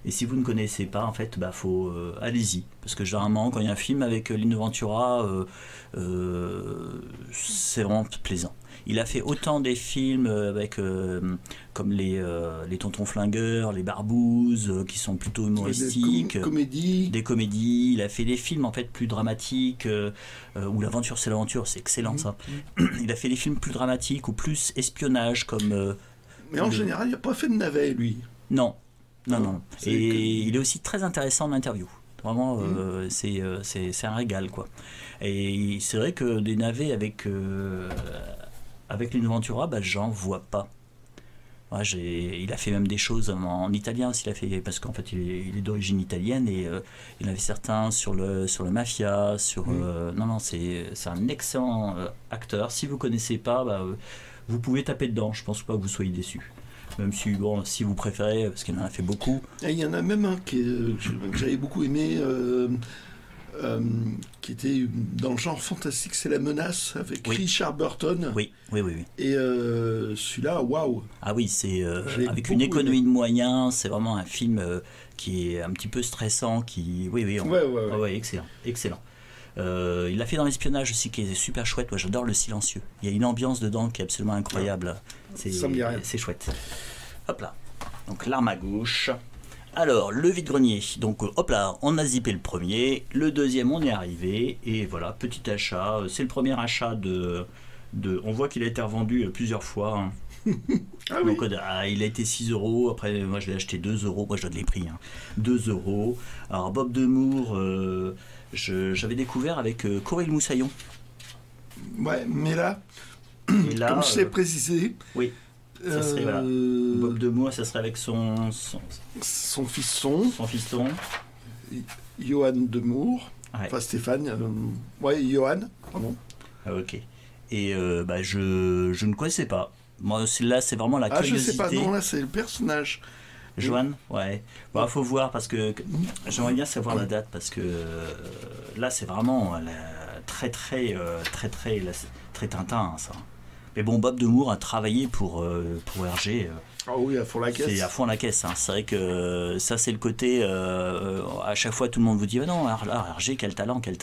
B: Et si vous ne connaissez pas, en fait, faut allez-y, parce que généralement, quand il y a un film avec Lino Ventura, c'est vraiment plaisant. Il a fait autant des films avec comme les Tontons Flingueurs, les Barbouzes, qui sont plutôt humoristiques, des comédies. Il a fait des films en fait plus dramatiques, où l'aventure c'est l'aventure, c'est excellent ça. Il a fait des films plus dramatiques ou plus espionnage comme.
A: Mais en général, il n'a pas fait de navet, lui.
B: Non. Et il est aussi très intéressant en interview. Vraiment, c'est un régal, quoi. Et c'est vrai que des navets avec Lino Ventura, j'en vois pas. Ouais, il a fait même des choses en italien, s'il a fait, parce qu'en fait il est d'origine italienne, et il avait certains sur le mafia, non, c'est un excellent acteur. Si vous connaissez pas, vous pouvez taper dedans. Je pense pas que vous soyez déçus. Même si, si vous préférez, parce qu'il en a fait beaucoup.
A: Et il y en a même un que j'avais beaucoup aimé, qui était dans le genre fantastique, c'est La Menace, avec Richard Burton.
B: Oui.
A: Et celui-là, waouh.
B: Ah oui, c'est avec une économie de moyens, c'est vraiment un film qui est un petit peu stressant, Ouais, excellent. Il l'a fait dans l'espionnage aussi, qui est super chouette. Moi, j'adore Le Silencieux. Il y a une ambiance dedans qui est absolument incroyable. C'est chouette. Hop là. Donc l'arme à gauche. Alors, le vide-grenier. Donc hop là, on a zippé le premier. Le deuxième, on est arrivé. Et voilà, petit achat. C'est le premier achat de... On voit qu'il a été revendu plusieurs fois.
A: Ah oui.
B: Donc, il a été 6 €. Après, moi, je l'ai acheté 2 €. Moi, je donne les prix. 2 €. Alors, Bob Demour, j'avais découvert avec Corinne Moussaillon.
A: Ouais, mais là comme je l'ai précisé.
B: Oui. Ça serait, Bob Demour, ça serait avec son
A: fiston.
B: Son fiston.
A: Johan Demour.
B: Ouais.
A: Enfin, Stéphane. Johan. Pardon.
B: Ah, ok. Et je ne connaissais pas. Moi, là, c'est vraiment la curiosité.
A: Je sais pas, non, là, c'est le personnage.
B: Johan, ouais. Faut voir, parce que j'aimerais bien savoir la date, parce que là, c'est vraiment très Tintin, ça. Mais bon, Bob Demour a travaillé pour Hergé.
A: Ah oui, à fond la caisse.
B: C'est à fond la caisse. C'est vrai que ça, c'est le côté. À chaque fois, tout le monde vous dit non, Hergé, quel talent. Mais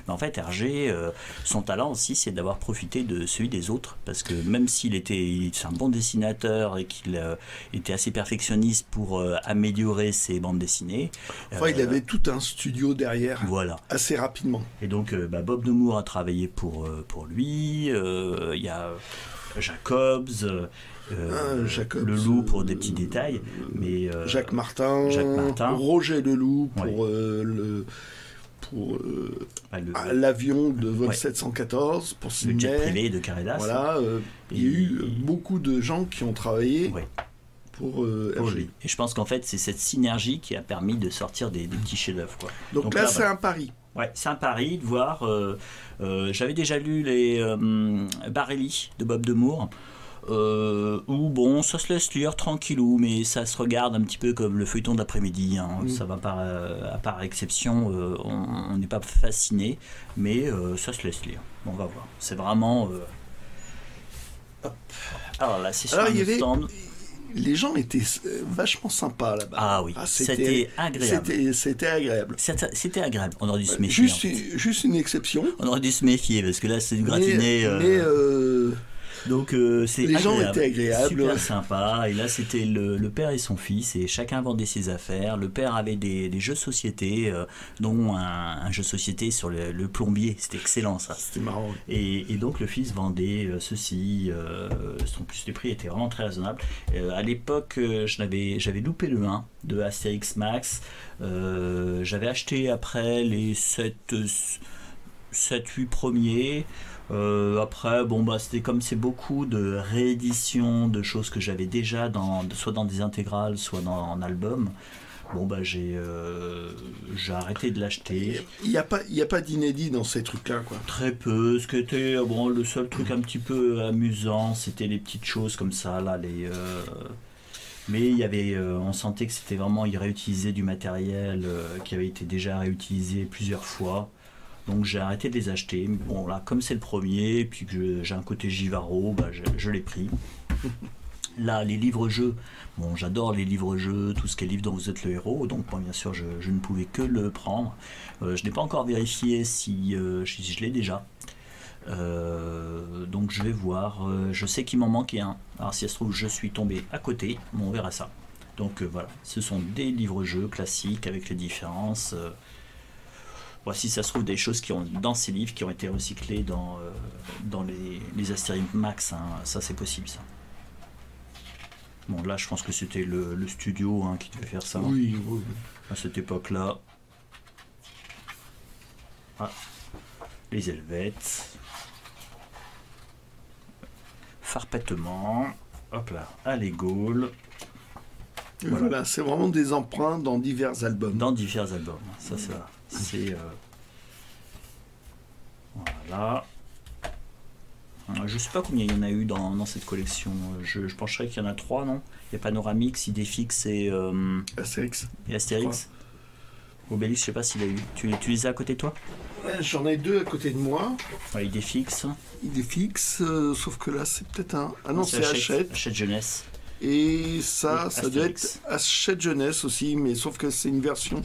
B: en fait, Hergé, son talent aussi, c'est d'avoir profité de celui des autres. Parce que même c'est un bon dessinateur et qu'il était assez perfectionniste pour améliorer ses bandes dessinées.
A: Il avait tout un studio derrière.
B: Voilà.
A: Assez rapidement.
B: Et donc, Bob Demour a travaillé pour lui. Il y a Jacobs. Le Loup pour des petits détails, mais
A: Jacques Martin, Roger Leloup pour l'avion de vol 714 pour
B: le jet privé de Carredas.
A: Voilà, il y a eu beaucoup de gens qui ont travaillé pour lui.
B: Et je pense qu'en fait c'est cette synergie qui a permis de sortir des petits chefs-d'œuvre.
A: Donc là c'est un pari.
B: Ouais, c'est un pari de voir. J'avais déjà lu les Barelli de Bob Demour. Où ça se laisse lire tranquillou, mais ça se regarde un petit peu comme le feuilleton d'après-midi. Ça va à part exception, on n'est pas fasciné, mais ça se laisse lire. On va voir. C'est vraiment. Hop. Alors là, c'est sur un stand.
A: Les gens étaient vachement sympas là-bas.
B: Ah oui, c'était agréable.
A: C'était agréable.
B: C'était agréable. On aurait dû se méfier.
A: Juste une exception.
B: On aurait dû se méfier parce que là, c'est une gratinée. Donc
A: les gens étaient agréables,
B: super sympa. Et là c'était le père et son fils, et chacun vendait ses affaires. Le père avait des jeux de société, dont un jeu de société sur le plombier. C'était excellent ça.
A: C'était marrant.
B: Et donc le fils vendait ceci. En plus les prix étaient vraiment très raisonnables. À l'époque j'avais loupé le 1 de Astérix Max. J'avais acheté après les 7-8 premiers. Après, c'était comme c'est beaucoup de rééditions de choses que j'avais déjà soit dans des intégrales, soit en album. J'ai arrêté de l'acheter.
A: Il n'y a pas d'inédit dans ces trucs-là, quoi.
B: Très peu. Ce qui était le seul truc un petit peu amusant, c'était les petites choses comme ça, là, mais il y avait, on sentait que c'était vraiment, ils réutilisaient du matériel qui avait été déjà réutilisé plusieurs fois. Donc j'ai arrêté de les acheter. Mais bon, là, comme c'est le premier, et puis que j'ai un côté Givaro, je l'ai pris. Là, les livres-jeux, bon, j'adore les livres-jeux, tout ce qui est livre dont vous êtes le héros, donc bon, bien sûr, je ne pouvais que le prendre. Je n'ai pas encore vérifié si je l'ai déjà. Donc je vais voir. Je sais qu'il m'en manquait un. Alors si ça se trouve, je suis tombé à côté, mais on verra ça. Donc voilà, ce sont des livres-jeux classiques avec les différences. Voici, ça se trouve des choses qui ont dans ces livres qui ont été recyclées dans les Astérix Max. Hein. Ça, c'est possible, ça. Bon, là, je pense que c'était le studio qui devait faire ça.
A: Oui.
B: À cette époque-là. Ah, les Helvètes. Farpètement. Hop là, allez, Gaulle.
A: Voilà, c'est vraiment des emprunts dans divers albums.
B: Dans divers albums, ça c'est vrai. C'est voilà. Je sais pas combien il y en a eu dans cette collection. Je penserais qu'il y en a 3, non? Il y a Panoramix, Idéfix et
A: Astérix.
B: Et Astérix. Obélix, je sais pas s'il a eu. Tu les as à côté de toi?
A: Ouais, j'en ai 2 à côté de moi.
B: Ouais, Idéfix.
A: Idéfix, sauf que là c'est peut-être un. Ah non, c'est Hachette.
B: Hachette Jeunesse.
A: Et ça doit
B: Astérix.
A: être Hachette Jeunesse aussi, mais sauf que c'est une version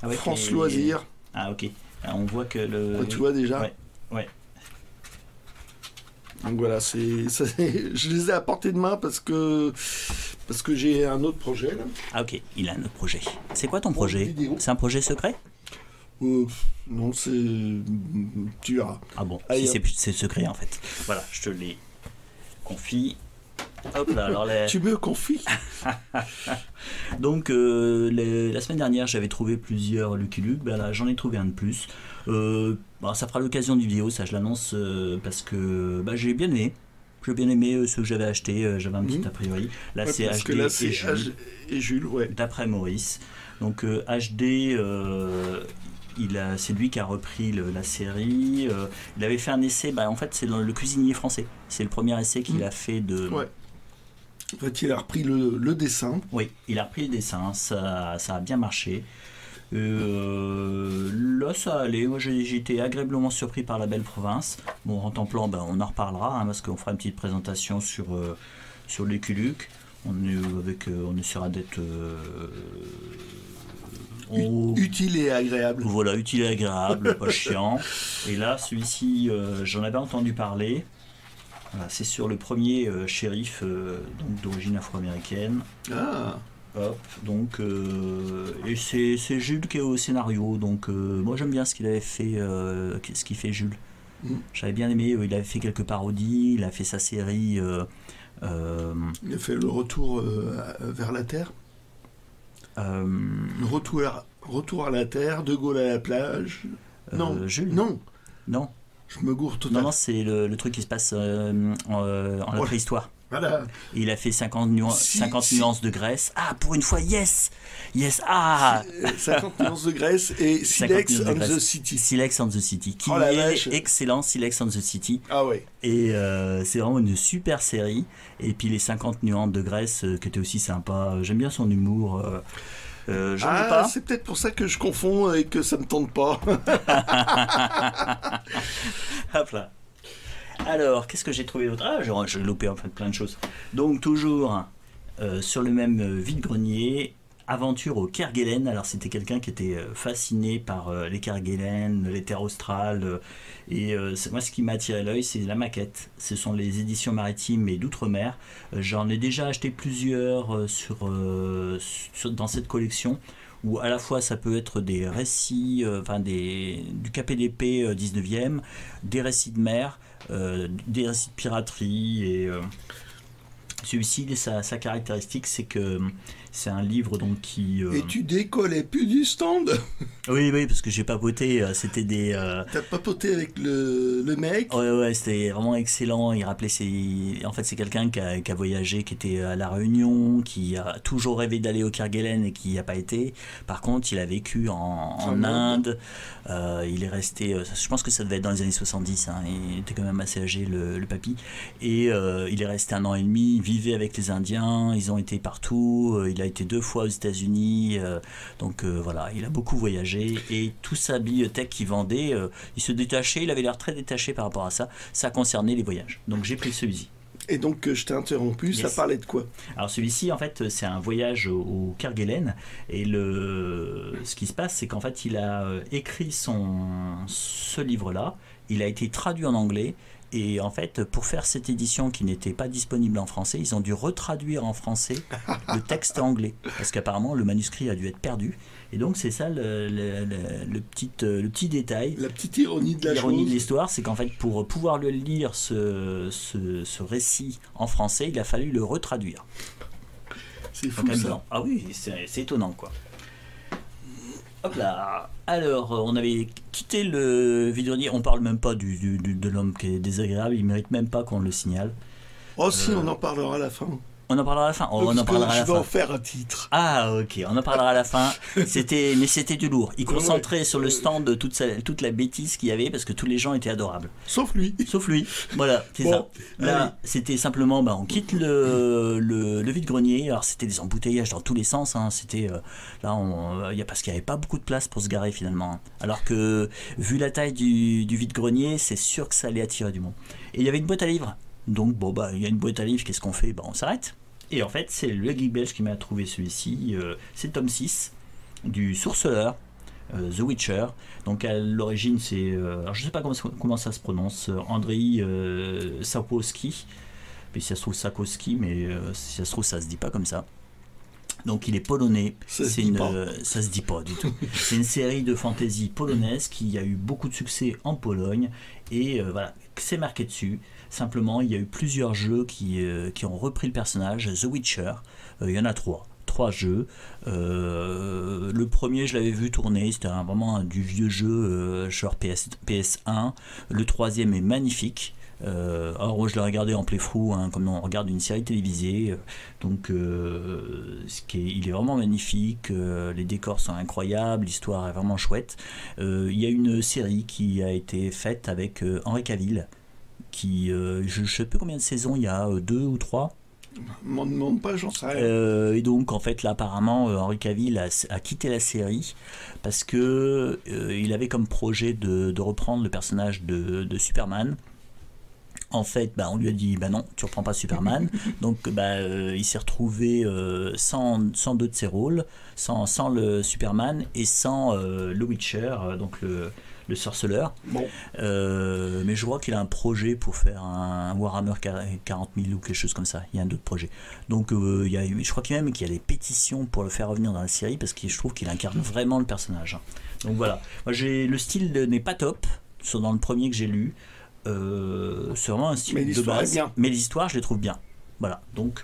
A: France Loisirs.
B: Ah ok. Alors, on voit que le.
A: Ah, tu vois déjà.
B: Ouais.
A: Donc voilà, je les ai à portée de main parce que j'ai un autre projet là.
B: Ah ok, il a un autre projet. C'est quoi ton projet? C'est un projet secret?
A: Non, tu verras.
B: Ah bon,
A: Allez,
B: si c'est secret en fait. Voilà, je te les confie. Hop là, alors
A: Tu me confies.
B: Donc la semaine dernière j'avais trouvé plusieurs Lucky Luke, ben là j'en ai trouvé un de plus. Ça fera l'occasion du vidéo, ça je l'annonce parce que j'ai bien aimé. J'ai bien aimé ceux que j'avais achetés, j'avais un petit a priori. Là c'est HD
A: et Jules, ouais.
B: D'après Maurice. Donc HD, c'est lui qui a repris la série. Il avait fait un essai, en fait c'est le cuisinier français. C'est le premier essai qu'il a fait de...
A: Ouais. En fait, il a repris le dessin.
B: Oui, il a repris le dessin, ça a bien marché. Là, ça allait. Moi, j'ai été agréablement surpris par la belle province. Bon, en templant, on en reparlera, parce qu'on fera une petite présentation sur Lucky Luke. On essaiera d'être...
A: utile et agréable.
B: Voilà, utile et agréable, pas chiant. Et là, celui-ci, j'en avais entendu parler. Voilà, c'est sur le premier shérif donc d'origine afro-américaine.
A: Ah.
B: Hop, donc et c'est Jules qui est au scénario, donc moi j'aime bien ce qu'il avait fait, ce qu'il fait Jules. J'avais bien aimé, il avait fait quelques parodies, il a fait sa série.
A: Il a fait le retour vers la Terre. Le retour à la Terre, De Gaulle à la plage. Non,
B: Jules. Non.
A: Je me gourre totalement.
B: Non, c'est le truc qui se passe en préhistoire.
A: Voilà.
B: Et il a fait 50 nuances de Grèce. Ah, pour une fois, yes. Ah
A: 50 nuances de Grèce et Silex and the City.
B: Silex and the City, qui est excellent, Silex and the City.
A: Ah ouais.
B: Et c'est vraiment une super série. Et puis les 50 nuances de Grèce, qui était aussi sympa. J'aime bien son humour. J'en ai pas.
A: C'est peut-être pour ça que je confonds et que ça me tente pas.
B: Hop là. Alors, qu'est-ce que j'ai trouvé d'autre? Ah, j'ai loupé en fait plein de choses. Donc toujours sur le même vide-grenier, aventure au Kerguelen. Alors c'était quelqu'un qui était fasciné par les Kerguelen, les terres australes. Et moi, ce qui m'a attiré l'œil, c'est la maquette. Ce sont les éditions maritimes et d'outre-mer. J'en ai déjà acheté plusieurs dans cette collection, où à la fois ça peut être des récits, du KPDP 19e, des récits de mer, des récits de piraterie. Et celui-ci, sa caractéristique, c'est que c'est un livre donc qui...
A: Et tu décollais plus du stand?
B: Oui, parce que j'ai papoté, c'était des...
A: T'as papoté avec le mec?
B: Ouais, c'était vraiment excellent. Il rappelait En fait, c'est quelqu'un qui a voyagé, qui était à La Réunion, qui a toujours rêvé d'aller au Kerguelen et qui n'y a pas été. Par contre, il a vécu en Inde. Il est resté... je pense que ça devait être dans les années 70. Il était quand même assez âgé, le papy. Et il est resté 1 an et demi. Il vivait avec les Indiens. Ils ont été partout. Il a été 2 fois aux États-Unis. Donc voilà, il a beaucoup voyagé. Et toute sa bibliothèque qu'il vendait, il se détachait. Il avait l'air très détaché par rapport à ça. Ça concernait les voyages. Donc j'ai pris celui-ci.
A: Et donc, je t'ai interrompu,
B: Yes.
A: ça parlait de quoi?
B: Alors celui-ci, en fait, c'est un voyage au Kerguelen. Et ce qui se passe, c'est qu'en fait, il a écrit ce livre-là. Il a été traduit en anglais. Et en fait, pour faire cette édition qui n'était pas disponible en français, ils ont dû retraduire en français le texte anglais. Parce qu'apparemment, le manuscrit a dû être perdu. Et donc, c'est ça le petit détail.
A: La petite ironie de la
B: L'ironie de
A: chose.
B: l'histoire, c'est qu'en fait, pour pouvoir le lire, ce récit en français, il a fallu le retraduire.
A: C'est fou,
B: Donc, en même
A: ça.
B: temps, ah oui, c'est étonnant, quoi. Hop là. Alors, on avait quitté le vide-grenier. On parle même pas de l'homme qui est désagréable. Il mérite même pas qu'on le signale.
A: Oh, si, on en parlera à la fin.
B: On en parlera à la fin. On
A: Parce
B: en
A: que
B: parlera à
A: je
B: la
A: vais
B: fin.
A: en faire un titre.
B: Ah, ok, on en parlera à la fin. Mais c'était du lourd. Il concentrait sur le stand toute la bêtise qu'il y avait parce que tous les gens étaient adorables.
A: Sauf lui.
B: Sauf lui. Voilà, c'est
A: Bon,
B: ça. Là,
A: allez.
B: c'était simplement, on quitte le vide-grenier. Alors, c'était des embouteillages dans tous les sens. Hein. C'était parce qu'il n'y avait pas beaucoup de place pour se garer finalement. Alors que, vu la taille du vide-grenier, c'est sûr que ça allait attirer du monde. Et il y avait une boîte à livres. Donc, il y a une boîte à livres, qu'est-ce qu'on fait? On s'arrête. Et en fait, c'est le geek belge qui m'a trouvé celui-ci. C'est le tome 6 du Sourceleur, The Witcher. Donc à l'origine, c'est... alors je ne sais pas comment ça se prononce. Andrei Sapkowski. Puis si ça se trouve Sapkowski, mais si ça se trouve, ça se dit pas comme ça. Donc il est polonais.
A: Ça se dit pas.
B: Ça se dit pas du tout. C'est une série de fantasy polonaise qui a eu beaucoup de succès en Pologne. Et voilà, c'est marqué dessus. Simplement, il y a eu plusieurs jeux qui ont repris le personnage, The Witcher. Il y en a trois jeux. Le premier, je l'avais vu tourner, c'était vraiment du vieux jeu, genre PS1. Le troisième est magnifique. Alors moi je l'ai regardé en playthrough, hein, comme on regarde une série télévisée. Donc il est vraiment magnifique. Les décors sont incroyables, l'histoire est vraiment chouette. Il y a une série qui a été faite avec Henry Cavill. Je ne sais plus combien de saisons il y a, 2 ou 3.
A: M'en demande pas, j'en sais rien.
B: Et donc en fait là apparemment Henry Cavill a quitté la série parce que il avait comme projet de reprendre le personnage de Superman. En fait, on lui a dit non, tu reprends pas Superman. Donc il s'est retrouvé sans deux de ses rôles, sans le Superman et sans le Witcher, donc le sorceleur.
A: Bon.
B: Mais je crois qu'il a un projet pour faire un Warhammer 40 000 ou quelque chose comme ça. Il y a un autre projet. Donc je crois qu'il y a des pétitions pour le faire revenir dans la série parce que je trouve qu'il incarne vraiment le personnage. Donc voilà. Moi, le style n'est pas top, dans le premier que j'ai lu. C'est vraiment un style de base, mais les histoires je les trouve bien. Voilà, donc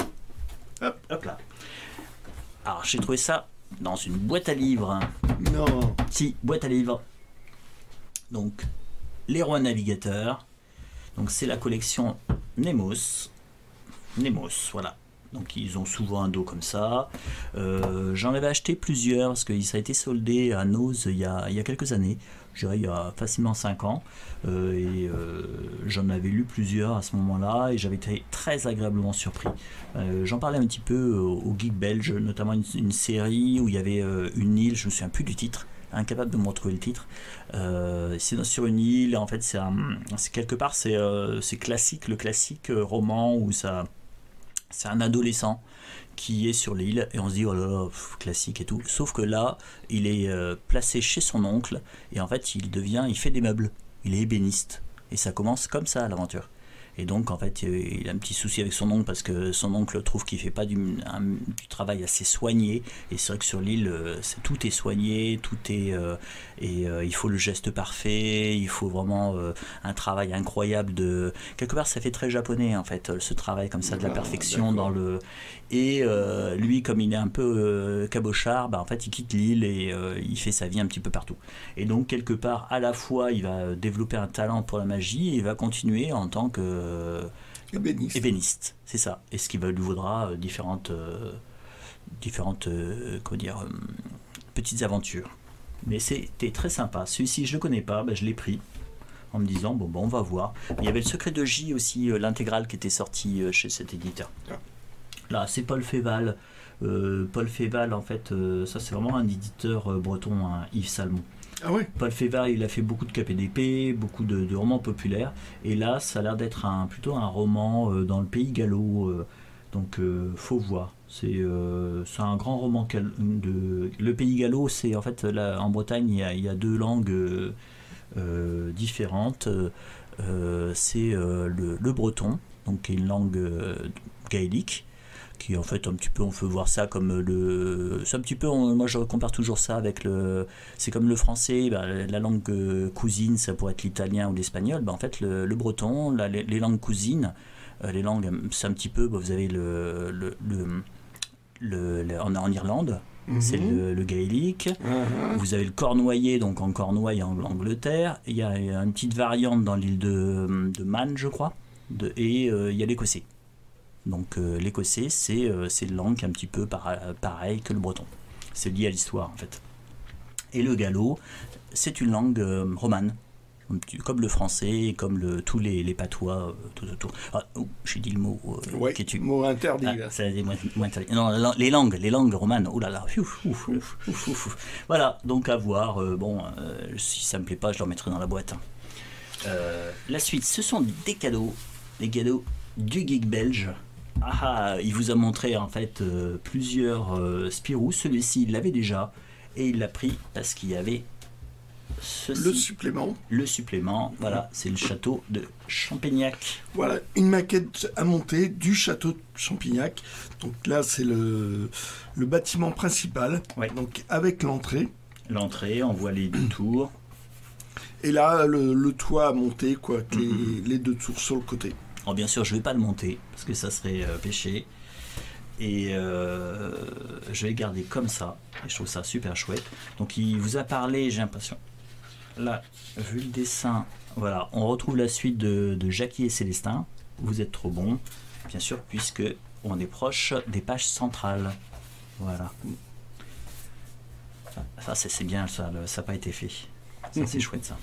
B: hop là. Alors j'ai trouvé ça dans une boîte à livres.
A: Non.
B: Si, boîte à livres. Donc les rois navigateurs. Donc c'est la collection Nemos, voilà. Donc ils ont souvent un dos comme ça. J'en avais acheté plusieurs parce que ça a été soldé à Nose il y a quelques années. Je dirais il y a facilement 5 ans. J'en avais lu plusieurs à ce moment-là et j'avais été très agréablement surpris. J'en parlais un petit peu au Geek belge, notamment une série où il y avait une île, je ne me souviens plus du titre, incapable de me retrouver le titre. C'est sur une île, en fait c'est quelque part c'est classique, le classique roman où c'est un adolescent qui est sur l'île et on se dit oh là là, classique et tout, sauf que là il est placé chez son oncle et en fait il fait des meubles, il est ébéniste et ça commence comme ça l'aventure. Et donc en fait il a un petit souci avec son oncle parce que son oncle trouve qu'il fait pas du travail assez soigné et c'est vrai que sur l'île tout est soigné, tout est il faut le geste parfait, il faut vraiment un travail incroyable quelque part ça fait très japonais en fait ce travail comme ça de la perfection dans le et lui comme il est un peu cabochard en fait il quitte l'île et il fait sa vie un petit peu partout et donc quelque part à la fois il va développer un talent pour la magie et il va continuer en tant que ébéniste, c'est ça. Et ce qui lui vaudra différentes petites aventures. Mais c'était très sympa. Celui-ci, je ne le connais pas, je l'ai pris en me disant, on va voir. Il y avait le Secret de J aussi, l'intégrale qui était sortie chez cet éditeur. Là, c'est Paul Féval. Paul Féval, en fait, ça c'est vraiment un éditeur breton, hein, Yves Salmon.
A: Ah ouais.
B: Paul Féval, il a fait beaucoup de KPDP, beaucoup de romans populaires. Et là, ça a l'air d'être plutôt un roman dans le pays gallo. Donc, faut voir. C'est un grand roman. Le pays gallo, c'est en fait, là, en Bretagne, il y a deux langues différentes. C'est le breton, donc qui est une langue gaélique, qui en fait un petit peu, on peut voir ça comme c'est un petit peu, moi je compare toujours ça avec c'est comme le français, la langue cousine ça pourrait être l'italien ou l'espagnol, en fait le breton, les langues cousines, les langues, c'est un petit peu, vous avez en Irlande, c'est le gaélique. Vous avez le cornouaillais, donc en Cornouailles, en Angleterre. Il y a une petite variante dans l'île de Man, je crois. Et il y a l'écossais. Donc l'écossais, c'est une langue un petit peu pareil que le breton. C'est lié à l'histoire, en fait. Et le gallo, c'est une langue romane. Comme le français et comme tous les patois tout autour. J'ai dit le mot.
A: Ouais, mot interdit.
B: Ça a des mots interdits. Non, les langues romanes. Oh là là. Voilà, donc à voir. Si ça me plaît pas, je le remettrai dans la boîte. La suite, ce sont des cadeaux. Des cadeaux du geek belge. Il vous a montré en fait plusieurs Spirou. Celui-ci, il l'avait déjà. Et il l'a pris parce qu'il y avait le supplément, voilà, c'est le château de Champignac.
A: Voilà, une maquette à monter du château de Champignac. Donc là, c'est le bâtiment principal.
B: Ouais.
A: Donc avec l'entrée.
B: L'entrée, on voit les deux tours.
A: Et là, le toit à monter, quoi, avec les deux tours sur le côté.
B: Alors bien sûr, je ne vais pas le monter parce que ça serait péché. Et je vais le garder comme ça. Et je trouve ça super chouette. Donc il vous a parlé, j'ai l'impression. Là, vu le dessin, voilà, on retrouve la suite de Jackie et Célestin. Vous êtes trop bon, bien sûr, puisque on est proche des pages centrales. Voilà. Ça, c'est bien, ça n'a pas été fait. Ça, c'est chouette, ça.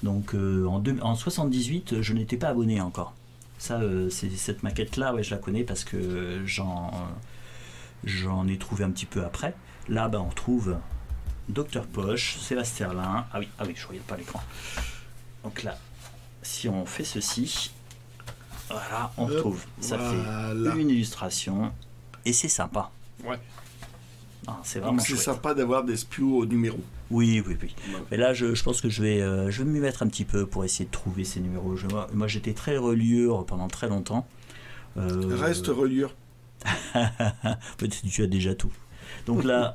B: Donc, en 78, je n'étais pas abonné encore. Ça, cette maquette-là, ouais, je la connais parce que j'en ai trouvé un petit peu après. Là, on trouve Docteur Poche, Sébastien Lin. Ah oui, je ne voyais pas l'écran. Donc là, si on fait ceci, voilà, on retrouve. Ça fait une illustration et c'est sympa.
A: Ouais.
B: C'est vraiment chouette.
A: C'est sympa d'avoir des Spirou au numéro.
B: Oui. Mais là, je pense que je vais m'y mettre un petit peu pour essayer de trouver ces numéros. Moi, j'étais très reliure pendant très longtemps.
A: Reste reliure.
B: Peut-être que tu as déjà tout. Donc là,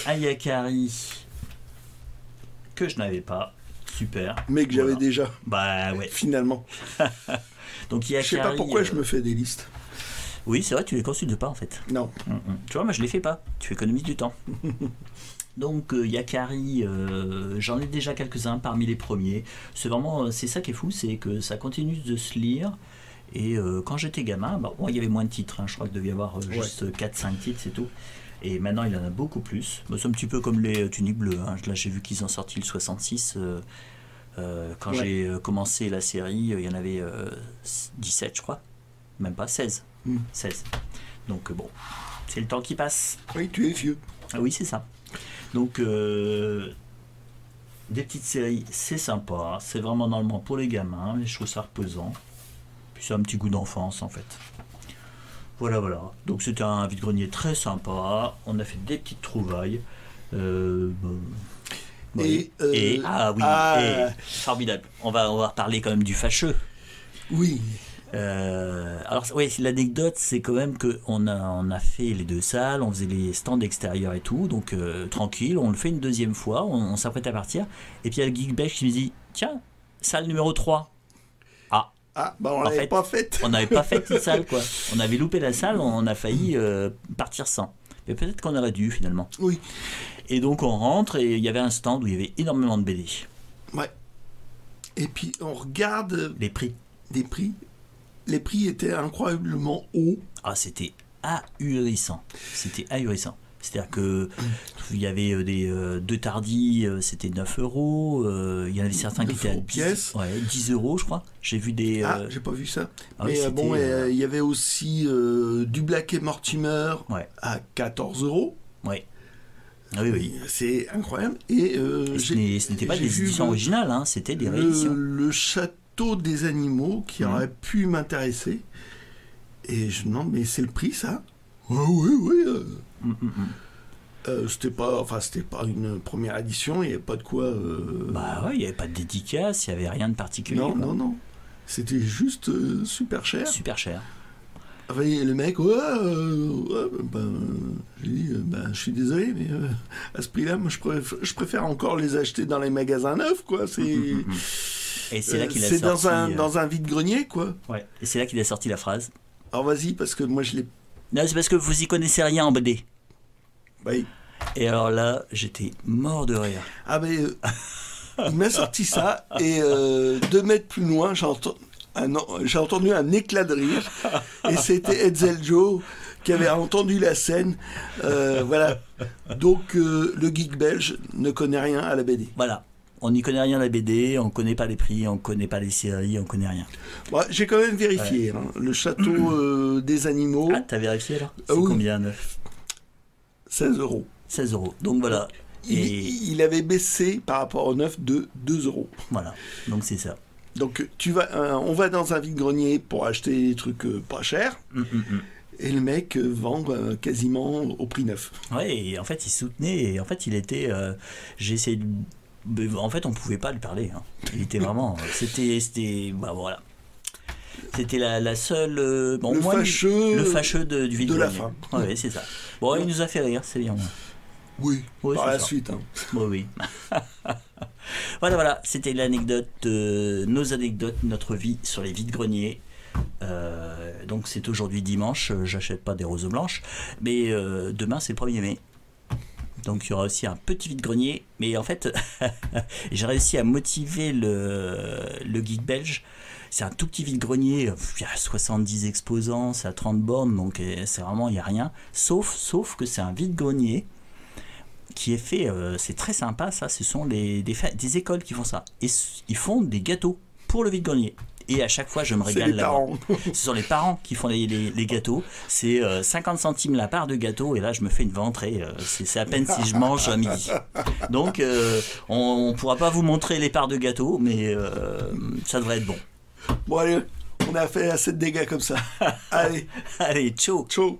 B: Ayakari, que je n'avais pas. Super.
A: Mais que j'avais déjà.
B: Bah ouais.
A: Finalement.
B: Donc Ayakari,
A: je sais pas pourquoi je me fais des listes.
B: Oui, c'est vrai, tu les consultes pas en fait.
A: Non.
B: Tu vois, moi je les fais pas. Tu économises du temps. Donc Yakari, j'en ai déjà quelques-uns parmi les premiers. C'est ça qui est fou, c'est que ça continue de se lire. Et quand j'étais gamin, il y avait moins de titres. Je crois qu'il devait y avoir juste 4-5 titres, c'est tout. Et maintenant, il y en a beaucoup plus. C'est un petit peu comme les Tuniques Bleues. Là, j'ai vu qu'ils ont sorti le 66. Quand j'ai commencé la série, il y en avait 17, je crois. Même pas 16. 16. Donc bon, c'est le temps qui passe.
A: Oui, tu es vieux.
B: Ah oui, c'est ça. Donc, des petites séries, c'est sympa. C'est vraiment normalement pour les gamins. Je trouve ça reposant. Puis c'est un petit goût d'enfance, en fait. Voilà. Donc c'était un vide-grenier très sympa. On a fait des petites trouvailles. Formidable. On va reparler quand même du fâcheux.
A: Oui.
B: Alors oui, l'anecdote c'est quand même qu'on a fait les deux salles, on faisait les stands extérieurs et tout, donc tranquille, on le fait une deuxième fois, on s'apprête à partir, et puis il y a le geek belge qui me dit tiens, salle numéro 3.
A: On l'avait pas faite.
B: On n'avait pas fait une salle, quoi. On avait loupé la salle, on a failli partir sans. Mais peut-être qu'on aurait dû, finalement.
A: Oui.
B: Et donc, on rentre et il y avait un stand où il y avait énormément de BD.
A: Ouais. Et puis, on regarde...
B: Les prix.
A: Des prix. Les prix étaient incroyablement hauts.
B: C'était ahurissant. C'est-à-dire que il y avait des deux tardis, c'était 9 €. Il y en avait certains qui étaient à 10 €, je crois. J'ai vu des.
A: J'ai pas vu ça.
B: Mais
A: il y avait aussi du Black et Mortimer à 14 €.
B: Ouais. Ah oui, oui.
A: C'est incroyable. Et,
B: ce n'était pas des éditions originales, hein, c'était des rééditions.
A: Le château des animaux qui aurait pu m'intéresser. Et je me demande, mais c'est le prix, ça? Oui. C'était pas une première édition, il n'y avait pas de quoi.
B: Bah ouais, il n'y avait pas de dédicace, il n'y avait rien de particulier.
A: Non. C'était juste super cher.
B: Super cher.
A: Enfin, le mec, j'ai dit, je suis désolé, mais à ce prix-là, moi, je préfère encore les acheter dans les magasins neufs, quoi.
B: Et c'est là qu'il a
A: sorti.
B: C'est
A: dans un vide-grenier, quoi.
B: Ouais. Et c'est là qu'il a sorti la phrase.
A: Alors vas-y, parce que moi, je l'ai.
B: Non, c'est parce que vous y connaissez rien en BD.
A: Oui.
B: Et alors là, j'étais mort de rire.
A: Ah, mais il m'a sorti ça, et 2 mètres plus loin, j'ai entendu un éclat de rire, et c'était Hetzel Joe qui avait entendu la scène. Voilà. Donc, le geek belge ne connaît rien à la BD.
B: Voilà. On n'y connaît rien à la BD, on ne connaît pas les prix, on ne connaît pas les séries, on ne connaît rien.
A: Bon, j'ai quand même vérifié. Ouais. Le château des animaux.
B: Ah, t'as vérifié là? C'est combien neuf?
A: 16 €.
B: 16 €. Donc voilà.
A: Il avait baissé par rapport au neuf de 2 €.
B: Voilà. Donc c'est ça.
A: Donc on va dans un vide-grenier pour acheter des trucs pas chers. Et le mec vend quasiment au prix neuf.
B: Ouais, et en fait, il soutenait. Et en fait, il était. J'ai essayé de. En fait, on pouvait pas lui parler. Hein. Il était vraiment. C'était. Bah voilà. C'était la seule. Le fâcheux du vide
A: de la fin.
B: Ouais, c'est ça. Bon, il nous a fait rire, c'est bien.
A: Oui, par la suite. Hein.
B: Oui. Voilà. C'était l'anecdote, nos anecdotes, notre vie sur les vides-greniers. Donc c'est aujourd'hui dimanche, j'achète pas des roses blanches, mais demain c'est le 1er mai. Donc il y aura aussi un petit vide-grenier, mais en fait j'ai réussi à motiver le geek belge. C'est un tout petit vide-grenier, il y a 70 exposants, c'est à 30 bornes, donc c'est vraiment, il n'y a rien. Sauf que c'est un vide-grenier qui est fait, c'est très sympa ça, ce sont des écoles qui font ça. Et ils font des gâteaux pour le vide-grenier. Et à chaque fois, je me régale là. Ce sont les parents qui font les gâteaux. C'est 50 centimes la part de gâteau. Et là, je me fais une ventrée. C'est à peine si je mange à midi. Donc, on ne pourra pas vous montrer les parts de gâteau, mais ça devrait être bon.
A: Bon, allez, on a fait assez de dégâts comme ça. Allez.
B: Allez, ciao.
A: Ciao.